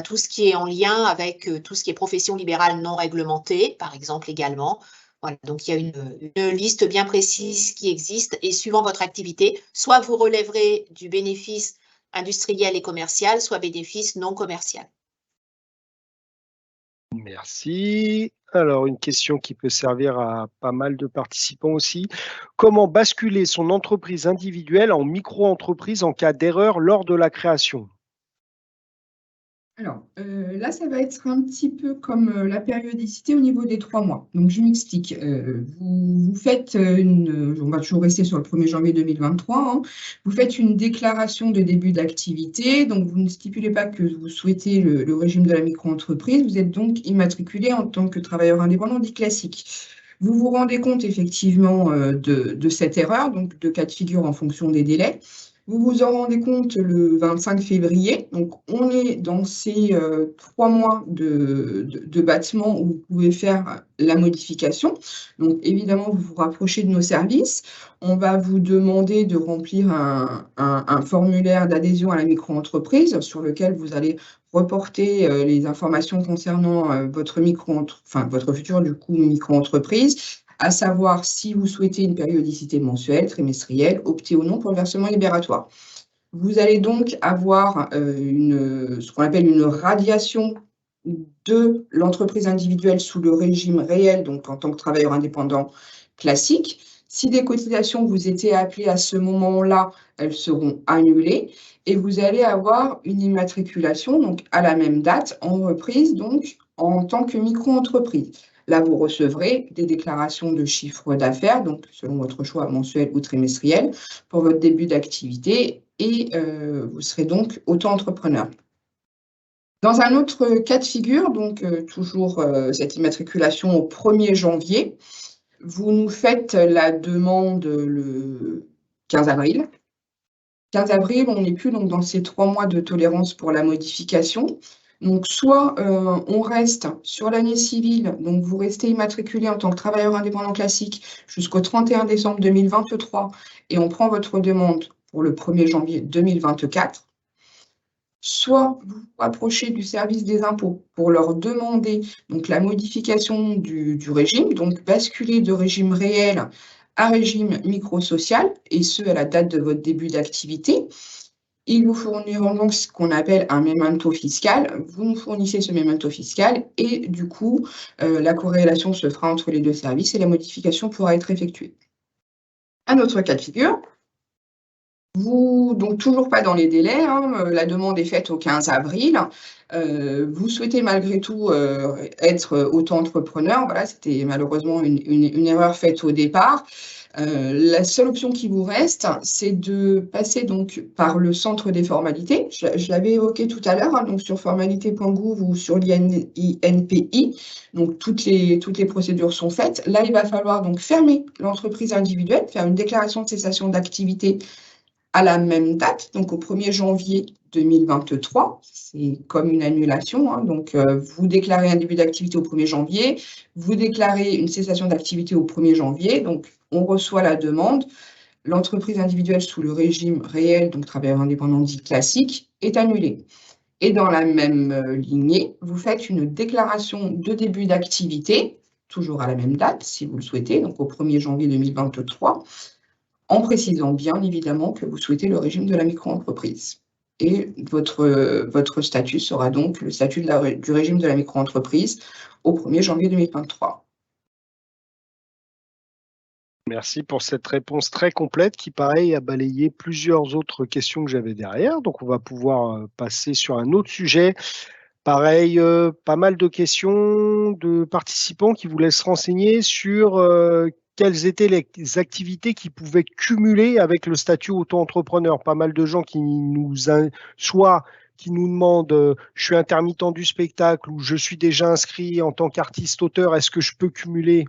tout ce qui est en lien avec tout ce qui est profession libérale non réglementée, par exemple, également. Voilà, donc il y a une liste bien précise qui existe et suivant votre activité, soit vous relèverez du bénéfice industriel et commercial, soit bénéfice non commercial. Merci. Alors, une question qui peut servir à pas mal de participants aussi. Comment basculer son entreprise individuelle en micro-entreprise en cas d'erreur lors de la création? Alors, là, ça va être un petit peu comme la périodicité au niveau des 3 mois. Donc, je m'explique. Vous faites on va toujours rester sur le 1er janvier 2023, hein. Vous faites une déclaration de début d'activité. Donc, vous ne stipulez pas que vous souhaitez le régime de la micro-entreprise. Vous êtes donc immatriculé en tant que travailleur indépendant dit classique. Vous vous rendez compte effectivement de cette erreur, donc de cas de figure en fonction des délais. Vous vous en rendez compte le 25 février, donc on est dans ces 3 mois de battement où vous pouvez faire la modification. Donc évidemment, vous vous rapprochez de nos services. On va vous demander de remplir un formulaire d'adhésion à la micro-entreprise sur lequel vous allez reporter les informations concernant votre future du coup micro-entreprise, à savoir si vous souhaitez une périodicité mensuelle, trimestrielle, optez ou non pour le versement libératoire. Vous allez donc avoir ce qu'on appelle une radiation de l'entreprise individuelle sous le régime réel, donc en tant que travailleur indépendant classique. Si des cotisations vous étaient appelées à ce moment-là, elles seront annulées et vous allez avoir une immatriculation donc à la même date en reprise donc en tant que micro-entreprise. Là, vous recevrez des déclarations de chiffre d'affaires, donc selon votre choix mensuel ou trimestriel, pour votre début d'activité et vous serez donc auto-entrepreneur. Dans un autre cas de figure, donc toujours cette immatriculation au 1er janvier, vous nous faites la demande le 15 avril. 15 avril, on n'est plus donc dans ces 3 mois de tolérance pour la modification. Donc, soit on reste sur l'année civile, donc vous restez immatriculé en tant que travailleur indépendant classique jusqu'au 31 décembre 2023 et on prend votre demande pour le 1er janvier 2024. Soit vous vous rapprochez du service des impôts pour leur demander donc, la modification du régime, donc basculer de régime réel à régime micro-social, et ce à la date de votre début d'activité. Ils vous fourniront donc ce qu'on appelle un memento fiscal. Vous nous fournissez ce memento fiscal et du coup, la corrélation se fera entre les deux services et la modification pourra être effectuée. Un autre cas de figure. Vous, donc toujours pas dans les délais, hein, la demande est faite au 15 avril. Vous souhaitez malgré tout être auto-entrepreneur. Voilà, c'était malheureusement une erreur faite au départ. La seule option qui vous reste, c'est de passer donc par le centre des formalités. Je l'avais évoqué tout à l'heure, hein, donc sur formalité.gouv ou sur l'INPI. Donc toutes les procédures sont faites. Là, il va falloir donc fermer l'entreprise individuelle, faire une déclaration de cessation d'activité à la même date, donc au 1er janvier 2023, c'est comme une annulation, hein, donc vous déclarez un début d'activité au 1er janvier, vous déclarez une cessation d'activité au 1er janvier, donc on reçoit la demande, l'entreprise individuelle sous le régime réel, donc travailleur indépendant dit classique, est annulée. Et dans la même lignée, vous faites une déclaration de début d'activité, toujours à la même date, si vous le souhaitez, donc au 1er janvier 2023, en précisant bien évidemment que vous souhaitez le régime de la micro-entreprise. Et votre statut sera donc le statut du régime de la micro-entreprise au 1er janvier 2023. Merci pour cette réponse très complète qui, pareil, a balayé plusieurs autres questions que j'avais derrière. Donc, on va pouvoir passer sur un autre sujet. Pareil, pas mal de questions de participants qui voulaient se renseigner sur quelles étaient les activités qui pouvaient cumuler avec le statut auto-entrepreneur. Pas mal de gens qui soit qui nous demandent je suis intermittent du spectacle ou je suis déjà inscrit en tant qu'artiste-auteur, est-ce que je peux cumuler?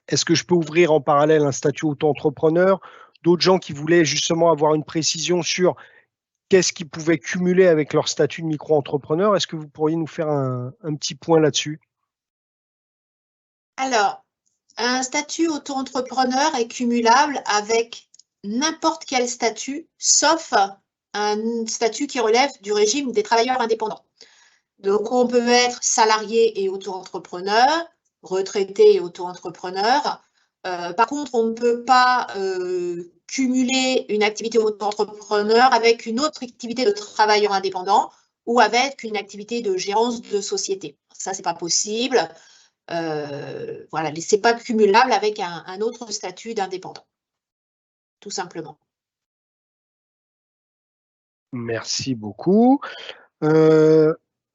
Est-ce que je peux ouvrir en parallèle un statut auto-entrepreneur? d'autres gens qui voulaient justement avoir une précision sur qu'est-ce qu'ils pouvaient cumuler avec leur statut de micro-entrepreneur. Est-ce que vous pourriez nous faire un petit point là-dessus? Alors, un statut auto-entrepreneur est cumulable avec n'importe quel statut, sauf un statut qui relève du régime des travailleurs indépendants. Donc, on peut être salarié et auto-entrepreneur, retraité et auto-entrepreneur. Par contre, on ne peut pas cumuler une activité auto-entrepreneur avec une autre activité de travailleur indépendant ou avec une activité de gérance de société. Ça, ce n'est pas possible. Voilà, ce n'est pas cumulable avec un autre statut d'indépendant, tout simplement. Merci beaucoup.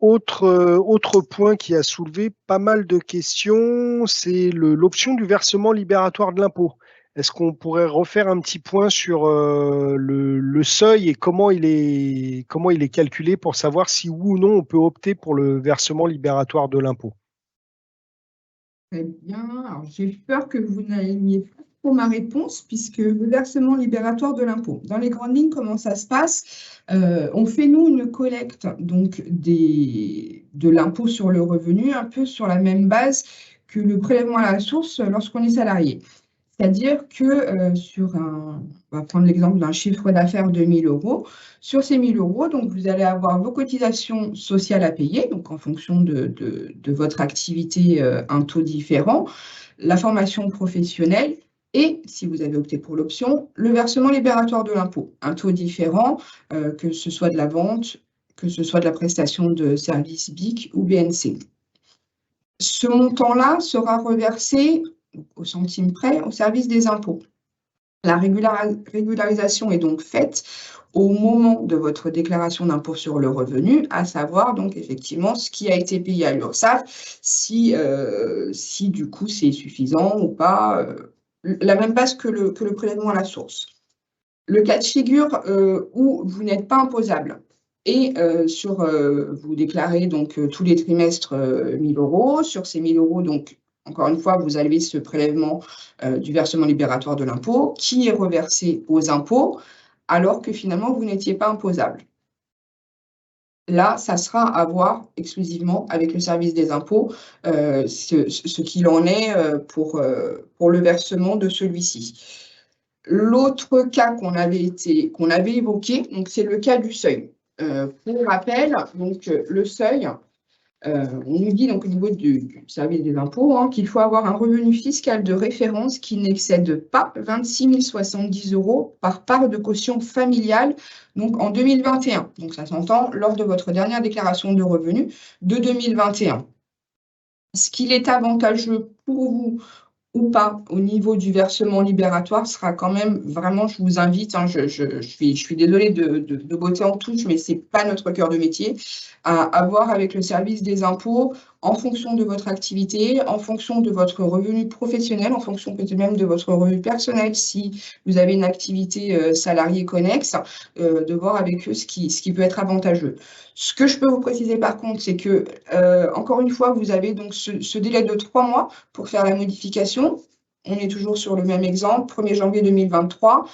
Autre point qui a soulevé pas mal de questions, c'est l'option du versement libératoire de l'impôt. Est-ce qu'on pourrait refaire un petit point sur le seuil et comment il est calculé pour savoir si oui ou non on peut opter pour le versement libératoire de l'impôt? Très bien. Alors, j'ai peur que vous n'aimiez pas trop ma réponse, puisque le versement libératoire de l'impôt. Dans les grandes lignes, comment ça se passe? On fait, nous, une collecte donc, de l'impôt sur le revenu, un peu sur la même base que le prélèvement à la source lorsqu'on est salarié. C'est-à-dire que on va prendre l'exemple d'un chiffre d'affaires de 1 000 €. Sur ces 1 000 €, donc vous allez avoir vos cotisations sociales à payer, donc en fonction de votre activité, un taux différent, la formation professionnelle et, si vous avez opté pour l'option, le versement libératoire de l'impôt, un taux différent, que ce soit de la vente, que ce soit de la prestation de services BIC ou BNC. Ce montant-là sera reversé au centime près au service des impôts. La régularisation est donc faite au moment de votre déclaration d'impôt sur le revenu, à savoir donc effectivement ce qui a été payé à l'URSSAF, si du coup c'est suffisant ou pas, la même base que le prélèvement à la source. Le cas de figure où vous n'êtes pas imposable et vous déclarez donc tous les trimestres 1 000 €. Sur ces 1 000 €, donc encore une fois, vous avez ce prélèvement du versement libératoire de l'impôt qui est reversé aux impôts alors que finalement, vous n'étiez pas imposable. Là, ça sera à voir exclusivement avec le service des impôts ce qu'il en est pour le versement de celui-ci. L'autre cas qu'on avait évoqué, donc c'est le cas du seuil. Pour rappel, donc le seuil, on nous dit donc au niveau du service des impôts qu'il faut avoir un revenu fiscal de référence qui n'excède pas 26 070 € par part de quotient familiale, donc en 2021. Donc ça s'entend lors de votre dernière déclaration de revenus de 2021. Ce qu'il est avantageux pour vous ou pas au niveau du versement libératoire sera quand même vraiment, je vous invite, je suis désolée de botter en touche, mais ce n'est pas notre cœur de métier, à voir avec le service des impôts en fonction de votre activité, en fonction de votre revenu professionnel, en fonction peut-être même de votre revenu personnel, si vous avez une activité salariée connexe, de voir avec eux ce qui peut être avantageux. Ce que je peux vous préciser par contre, c'est que, encore une fois, vous avez donc ce délai de 3 mois pour faire la modification. On est toujours sur le même exemple, 1er janvier 2023.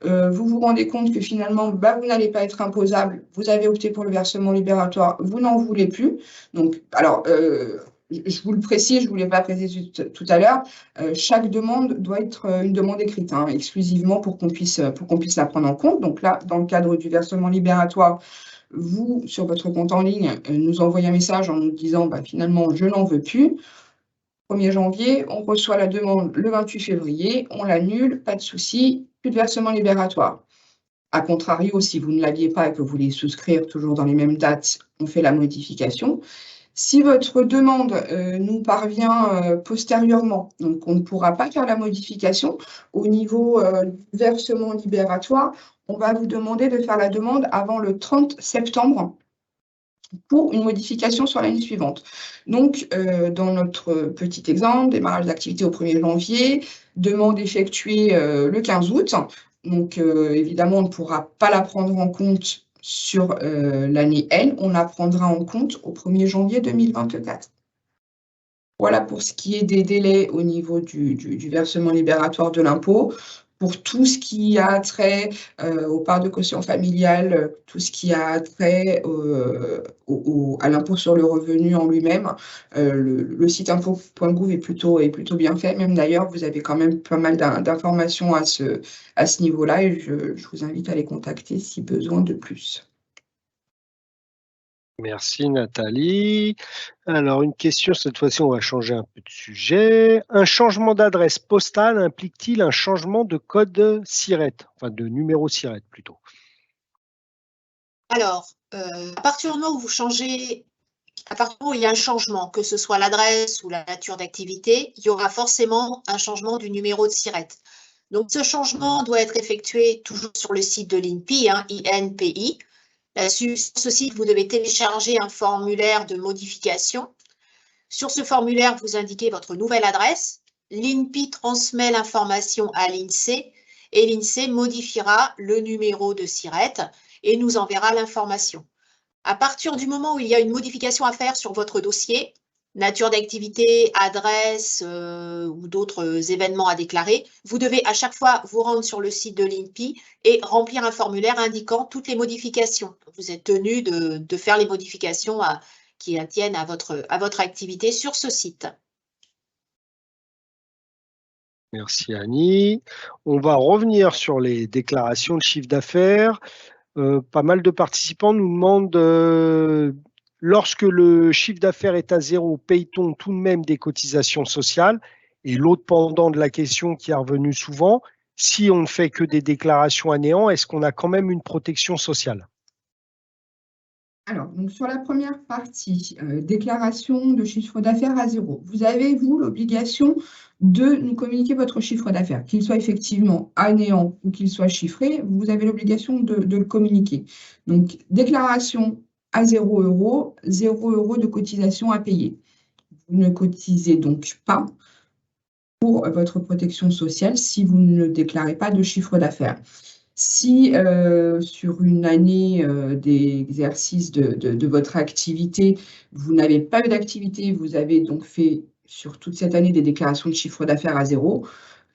Vous vous rendez compte que finalement, vous n'allez pas être imposable, vous avez opté pour le versement libératoire, vous n'en voulez plus. Donc, alors, je vous le précise, je ne vous l'ai pas précisé tout à l'heure, chaque demande doit être une demande écrite, exclusivement pour qu'on puisse la prendre en compte. Donc là, dans le cadre du versement libératoire, vous, sur votre compte en ligne, nous envoyez un message en nous disant finalement, je n'en veux plus. 1er janvier, on reçoit la demande le 28 février, on l'annule, pas de souci, plus de versement libératoire. A contrario, si vous ne l'aviez pas et que vous voulez souscrire toujours dans les mêmes dates, on fait la modification. Si votre demande nous parvient postérieurement, donc on ne pourra pas faire la modification, au niveau du versement libératoire, on va vous demander de faire la demande avant le 30 septembre pour une modification sur l'année suivante. Donc, dans notre petit exemple, démarrage d'activité au 1er janvier, demande effectuée le 15 août. Donc, évidemment, on ne pourra pas la prendre en compte sur l'année L, on la prendra en compte au 1er janvier 2024. Voilà pour ce qui est des délais au niveau du versement libératoire de l'impôt. pour tout ce qui a trait aux parts de quotient familial, tout ce qui a trait à l'impôt sur le revenu en lui-même. Le site impôt.gouv est plutôt bien fait. Même d'ailleurs, vous avez quand même pas mal d'informations à ce niveau-là et je vous invite à les contacter si besoin de plus. Merci Nathalie. Alors une question, cette fois-ci on va changer un peu de sujet. Un changement d'adresse postale implique-t-il un changement de code SIRET, enfin de numéro SIRET plutôt? Alors, à partir du moment où vous changez, à partir du moment où il y a un changement, que ce soit l'adresse ou la nature d'activité, il y aura forcément un changement du numéro de SIRET. Donc ce changement doit être effectué toujours sur le site de l'INPI, INPI. Sur ce site, vous devez télécharger un formulaire de modification. Sur ce formulaire, vous indiquez votre nouvelle adresse. L'INPI transmet l'information à l'INSEE et l'INSEE modifiera le numéro de SIRET et nous enverra l'information. À partir du moment où il y a une modification à faire sur votre dossier, nature d'activité, adresse ou d'autres événements à déclarer, vous devez à chaque fois vous rendre sur le site de l'INPI et remplir un formulaire indiquant toutes les modifications. Vous êtes tenu de faire les modifications qui tiennent à votre activité sur ce site. Merci Annie. On va revenir sur les déclarations de chiffre d'affaires. Pas mal de participants nous demandent lorsque le chiffre d'affaires est à zéro, paye-t-on tout de même des cotisations sociales? Et l'autre pendant de la question qui est revenu souvent, si on ne fait que des déclarations à néant, est-ce qu'on a quand même une protection sociale? Alors, donc sur la première partie, déclaration de chiffre d'affaires à zéro, vous avez, vous, l'obligation de nous communiquer votre chiffre d'affaires, qu'il soit effectivement à néant ou qu'il soit chiffré, vous avez l'obligation de le communiquer. Donc, déclaration à 0 €, 0 € de cotisation à payer. Vous ne cotisez donc pas pour votre protection sociale si vous ne déclarez pas de chiffre d'affaires. Si sur une année d'exercice de votre activité, vous n'avez pas eu d'activité, vous avez donc fait sur toute cette année des déclarations de chiffre d'affaires à zéro,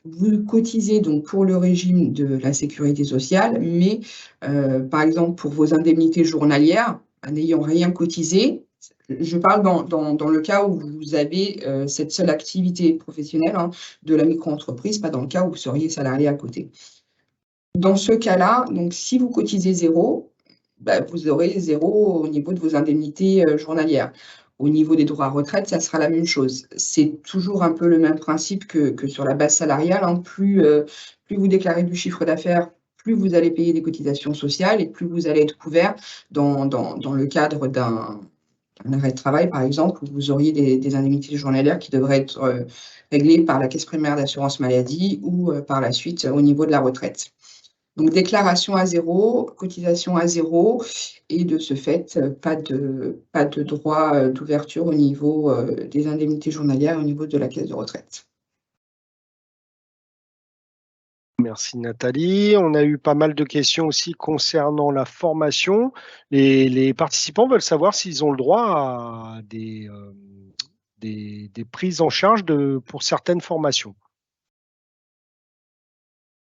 vous cotisez donc pour le régime de la sécurité sociale, mais par exemple pour vos indemnités journalières, n'ayant rien cotisé, je parle dans le cas où vous avez cette seule activité professionnelle de la micro-entreprise, pas dans le cas où vous seriez salarié à côté. Dans ce cas-là, donc si vous cotisez zéro, vous aurez zéro au niveau de vos indemnités journalières. Au niveau des droits à retraite, ça sera la même chose. C'est toujours un peu le même principe que sur la base salariale. Plus vous déclarez du chiffre d'affaires, plus vous allez payer des cotisations sociales et plus vous allez être couvert dans le cadre d'un arrêt de travail, par exemple, où vous auriez des indemnités journalières qui devraient être réglées par la caisse primaire d'assurance maladie ou par la suite au niveau de la retraite. Donc déclaration à zéro, cotisation à zéro et de ce fait, pas de droit d'ouverture au niveau des indemnités journalières, au niveau de la caisse de retraite. Merci Nathalie. On a eu pas mal de questions aussi concernant la formation. Les participants veulent savoir s'ils ont le droit à des prises en charge pour certaines formations.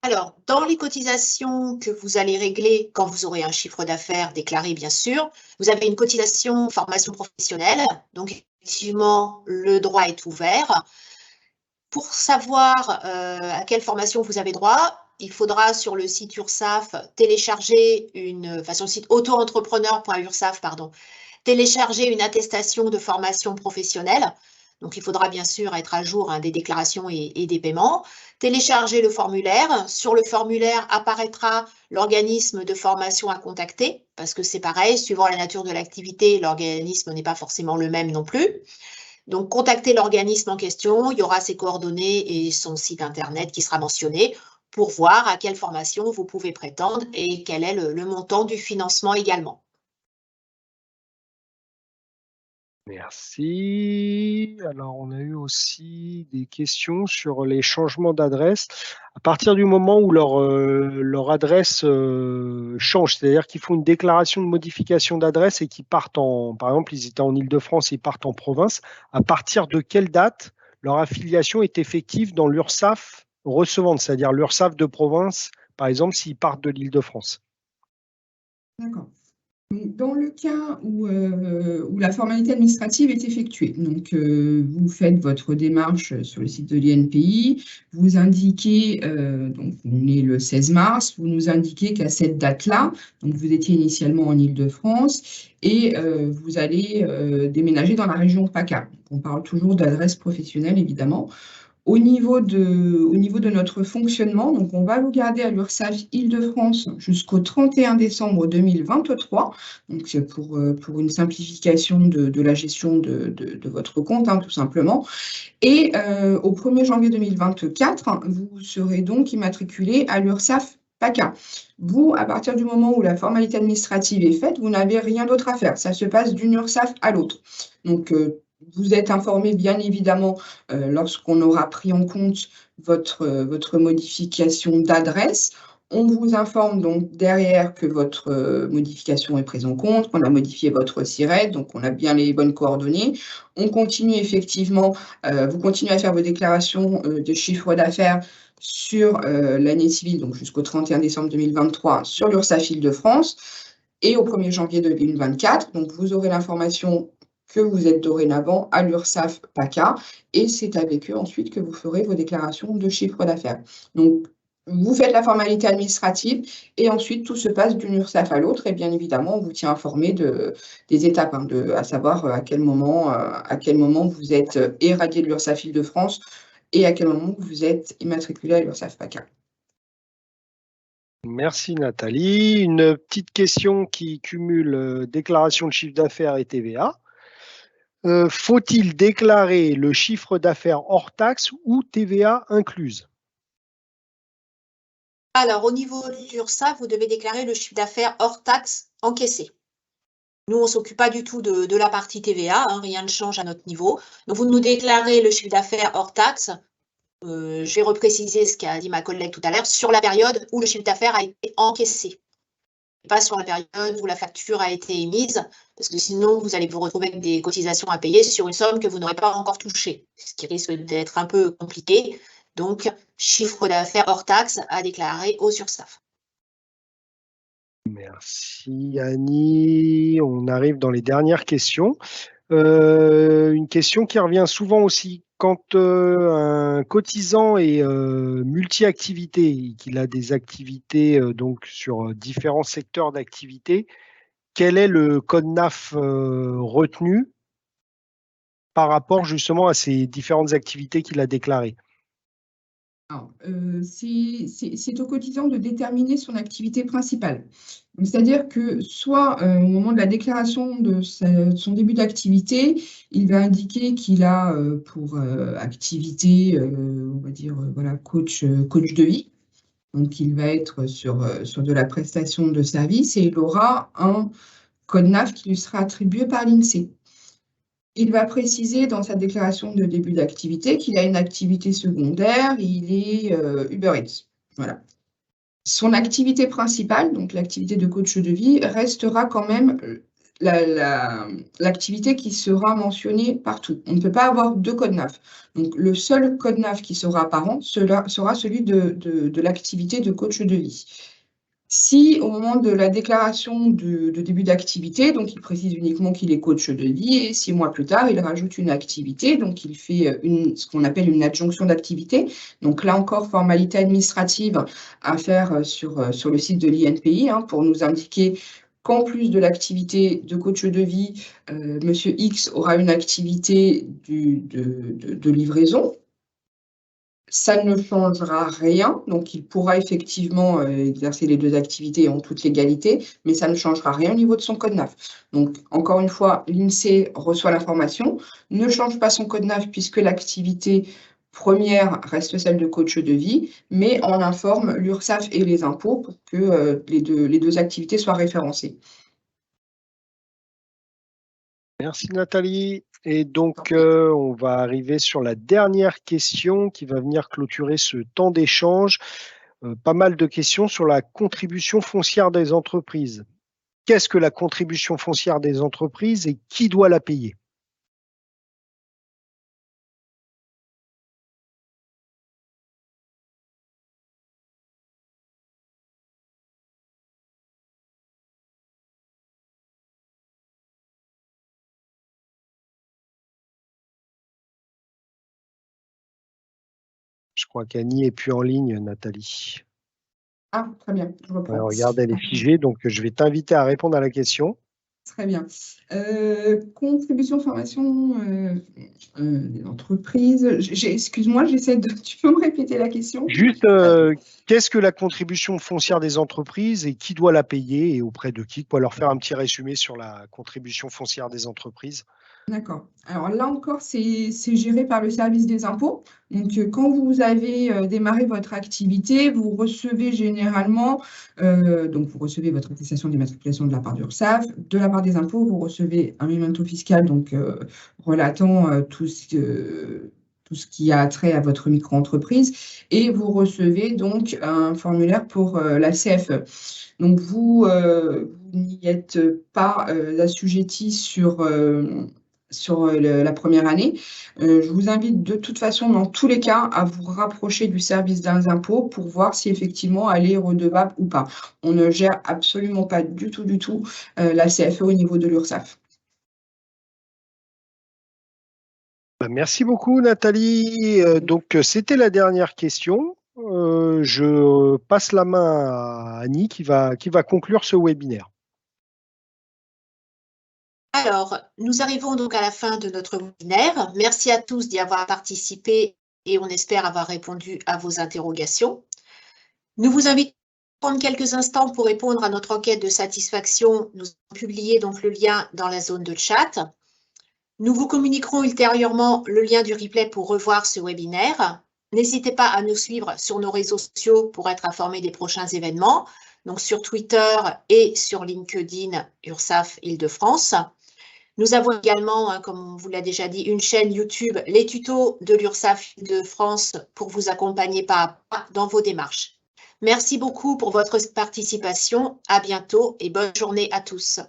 Alors, dans les cotisations que vous allez régler quand vous aurez un chiffre d'affaires déclaré, bien sûr, vous avez une cotisation formation professionnelle. Donc, effectivement, le droit est ouvert. Pour savoir à quelle formation vous avez droit, il faudra sur le site URSSAF télécharger sur le site auto-entrepreneur.ursaf, télécharger une attestation de formation professionnelle. Donc, il faudra bien sûr être à jour des déclarations et des paiements. Télécharger le formulaire. Sur le formulaire apparaîtra l'organisme de formation à contacter, parce que c'est pareil, suivant la nature de l'activité, l'organisme n'est pas forcément le même non plus. Donc, contactez l'organisme en question, il y aura ses coordonnées et son site internet qui sera mentionné pour voir à quelle formation vous pouvez prétendre et quel est le montant du financement également. Merci. Alors, on a eu aussi des questions sur les changements d'adresse. À partir du moment où leur adresse change, c'est-à-dire qu'ils font une déclaration de modification d'adresse et qu'ils partent par exemple, ils étaient en Île-de-France et ils partent en province, à partir de quelle date leur affiliation est effective dans l'URSSAF recevantes, c'est-à-dire l'URSSAF de province, par exemple, s'ils partent de l'Île-de-France. D'accord. Dans le cas où la formalité administrative est effectuée, donc vous faites votre démarche sur le site de l'INPI, vous indiquez, donc on est le 16 mars, vous nous indiquez qu'à cette date-là, donc vous étiez initialement en Île-de-France et vous allez déménager dans la région PACA. On parle toujours d'adresse professionnelle, évidemment. Au niveau de notre fonctionnement, donc on va vous garder à l'URSSAF Île-de-France jusqu'au 31 décembre 2023, donc c'est pour une simplification de la gestion de votre compte, hein, tout simplement. Et au 1er janvier 2024, vous serez donc immatriculé à l'URSSAF PACA. Vous, à partir du moment où la formalité administrative est faite, vous n'avez rien d'autre à faire. Ça se passe d'une URSSAF à l'autre. Donc, vous êtes informé, bien évidemment, lorsqu'on aura pris en compte votre modification d'adresse. On vous informe donc derrière que votre modification est prise en compte, qu'on a modifié votre SIRET, donc on a bien les bonnes coordonnées. On continue effectivement, vous continuez à faire vos déclarations de chiffre d'affaires sur l'année civile, donc jusqu'au 31 décembre 2023, sur l'URSSAF Île-de-France. Et au 1er janvier 2024, donc vous aurez l'information que vous êtes dorénavant à l'URSSAF PACA, et c'est avec eux ensuite que vous ferez vos déclarations de chiffre d'affaires. Donc, vous faites la formalité administrative et ensuite tout se passe d'une URSSAF à l'autre et bien évidemment on vous tient informé des étapes, hein, à savoir à quel moment vous êtes éradié de l'URSSAF Île-de-France et à quel moment vous êtes immatriculé à l'URSSAF PACA. Merci Nathalie. Une petite question qui cumule déclaration de chiffre d'affaires et TVA. Faut-il déclarer le chiffre d'affaires hors taxe ou TVA incluse? Alors, au niveau de l'URSSAF, vous devez déclarer le chiffre d'affaires hors taxe encaissé. Nous, on ne s'occupe pas du tout de la partie TVA, hein, rien ne change à notre niveau. Donc, vous nous déclarez le chiffre d'affaires hors taxe. Je vais repréciser ce qu'a dit ma collègue tout à l'heure, sur la période où le chiffre d'affaires a été encaissé. Pas sur la période où la facture a été émise, parce que sinon, vous allez vous retrouver avec des cotisations à payer sur une somme que vous n'aurez pas encore touchée, ce qui risque d'être un peu compliqué. Donc, chiffre d'affaires hors taxe à déclarer aux URSSAF. Merci Annie. On arrive dans les dernières questions. Une question qui revient souvent aussi. Quand un cotisant est multi-activité et qu'il a des activités donc sur différents secteurs d'activité, quel est le code NAF retenu par rapport justement à ces différentes activités qu'il a déclarées? C'est au cotisant de déterminer son activité principale. C'est-à-dire que soit au moment de la déclaration de son début d'activité, il va indiquer qu'il a pour activité, on va dire, voilà, coach de vie. Donc, il va être sur de la prestation de service et il aura un code NAF qui lui sera attribué par l'INSEE. Il va préciser dans sa déclaration de début d'activité qu'il a une activité secondaire, il est Uber Eats. Voilà. Son activité principale, donc l'activité de coach de vie, restera quand même l'activité qui sera mentionnée partout. On ne peut pas avoir deux codes NAF. Donc, le seul code NAF qui sera apparent sera celui de l'activité de coach de vie. Si au moment de la déclaration de début d'activité, donc il précise uniquement qu'il est coach de vie, et 6 mois plus tard, il rajoute une activité, donc il fait ce qu'on appelle une adjonction d'activité. Donc là encore, formalité administrative à faire sur le site de l'INPI, hein, pour nous indiquer qu'en plus de l'activité de coach de vie, Monsieur X aura une activité de livraison. Ça ne changera rien, donc il pourra effectivement exercer les deux activités en toute légalité, mais ça ne changera rien au niveau de son code NAF. Donc, encore une fois, l'INSEE reçoit l'information, ne change pas son code NAF puisque l'activité première reste celle de coach de vie, mais on informe l'URSSAF et les impôts pour que les deux activités soient référencées. Merci Nathalie. Et donc, on va arriver sur la dernière question qui va venir clôturer ce temps d'échange. Pas mal de questions sur la contribution foncière des entreprises. Qu'est-ce que la contribution foncière des entreprises et qui doit la payer? Je crois qu'Annie est plus en ligne, Nathalie. Ah, très bien, je Ouais, reprends. regarde, elle est figée, donc je vais t'inviter à répondre à la question. Très bien. Contribution formation des entreprises. Excuse-moi, j'essaie de. Tu peux me répéter la question? Juste, qu'est-ce que la contribution foncière des entreprises et qui doit la payer et auprès de qui? Quoi, leur faire un petit résumé sur la contribution foncière des entreprises. D'accord. Alors là encore, c'est géré par le service des impôts. Donc, quand vous avez démarré votre activité, vous recevez généralement, donc vous recevez votre attestation d'immatriculation de la part d'URSSAF. De la part des impôts, vous recevez un memento fiscal, donc relatant tout ce qui a trait à votre micro-entreprise. Et vous recevez donc un formulaire pour la CFE. Donc, vous n'y êtes pas assujetti sur la première année. Je vous invite de toute façon, dans tous les cas, à vous rapprocher du service des impôts pour voir si effectivement elle est redevable ou pas. On ne gère absolument pas du tout la CFE au niveau de l'URSSAF. Merci beaucoup, Nathalie. Donc, c'était la dernière question. Je passe la main à Annie qui va conclure ce webinaire. Alors, nous arrivons donc à la fin de notre webinaire. Merci à tous d'y avoir participé et on espère avoir répondu à vos interrogations. Nous vous invitons à prendre quelques instants pour répondre à notre enquête de satisfaction. Nous avons publié donc le lien dans la zone de chat. Nous vous communiquerons ultérieurement le lien du replay pour revoir ce webinaire. N'hésitez pas à nous suivre sur nos réseaux sociaux pour être informés des prochains événements, donc sur Twitter et sur LinkedIn URSSAF Île-de-France. Nous avons également, comme on vous l'a déjà dit, une chaîne YouTube, les tutos de l'URSSAF Île-de-France pour vous accompagner pas à pas dans vos démarches. Merci beaucoup pour votre participation. À bientôt et bonne journée à tous.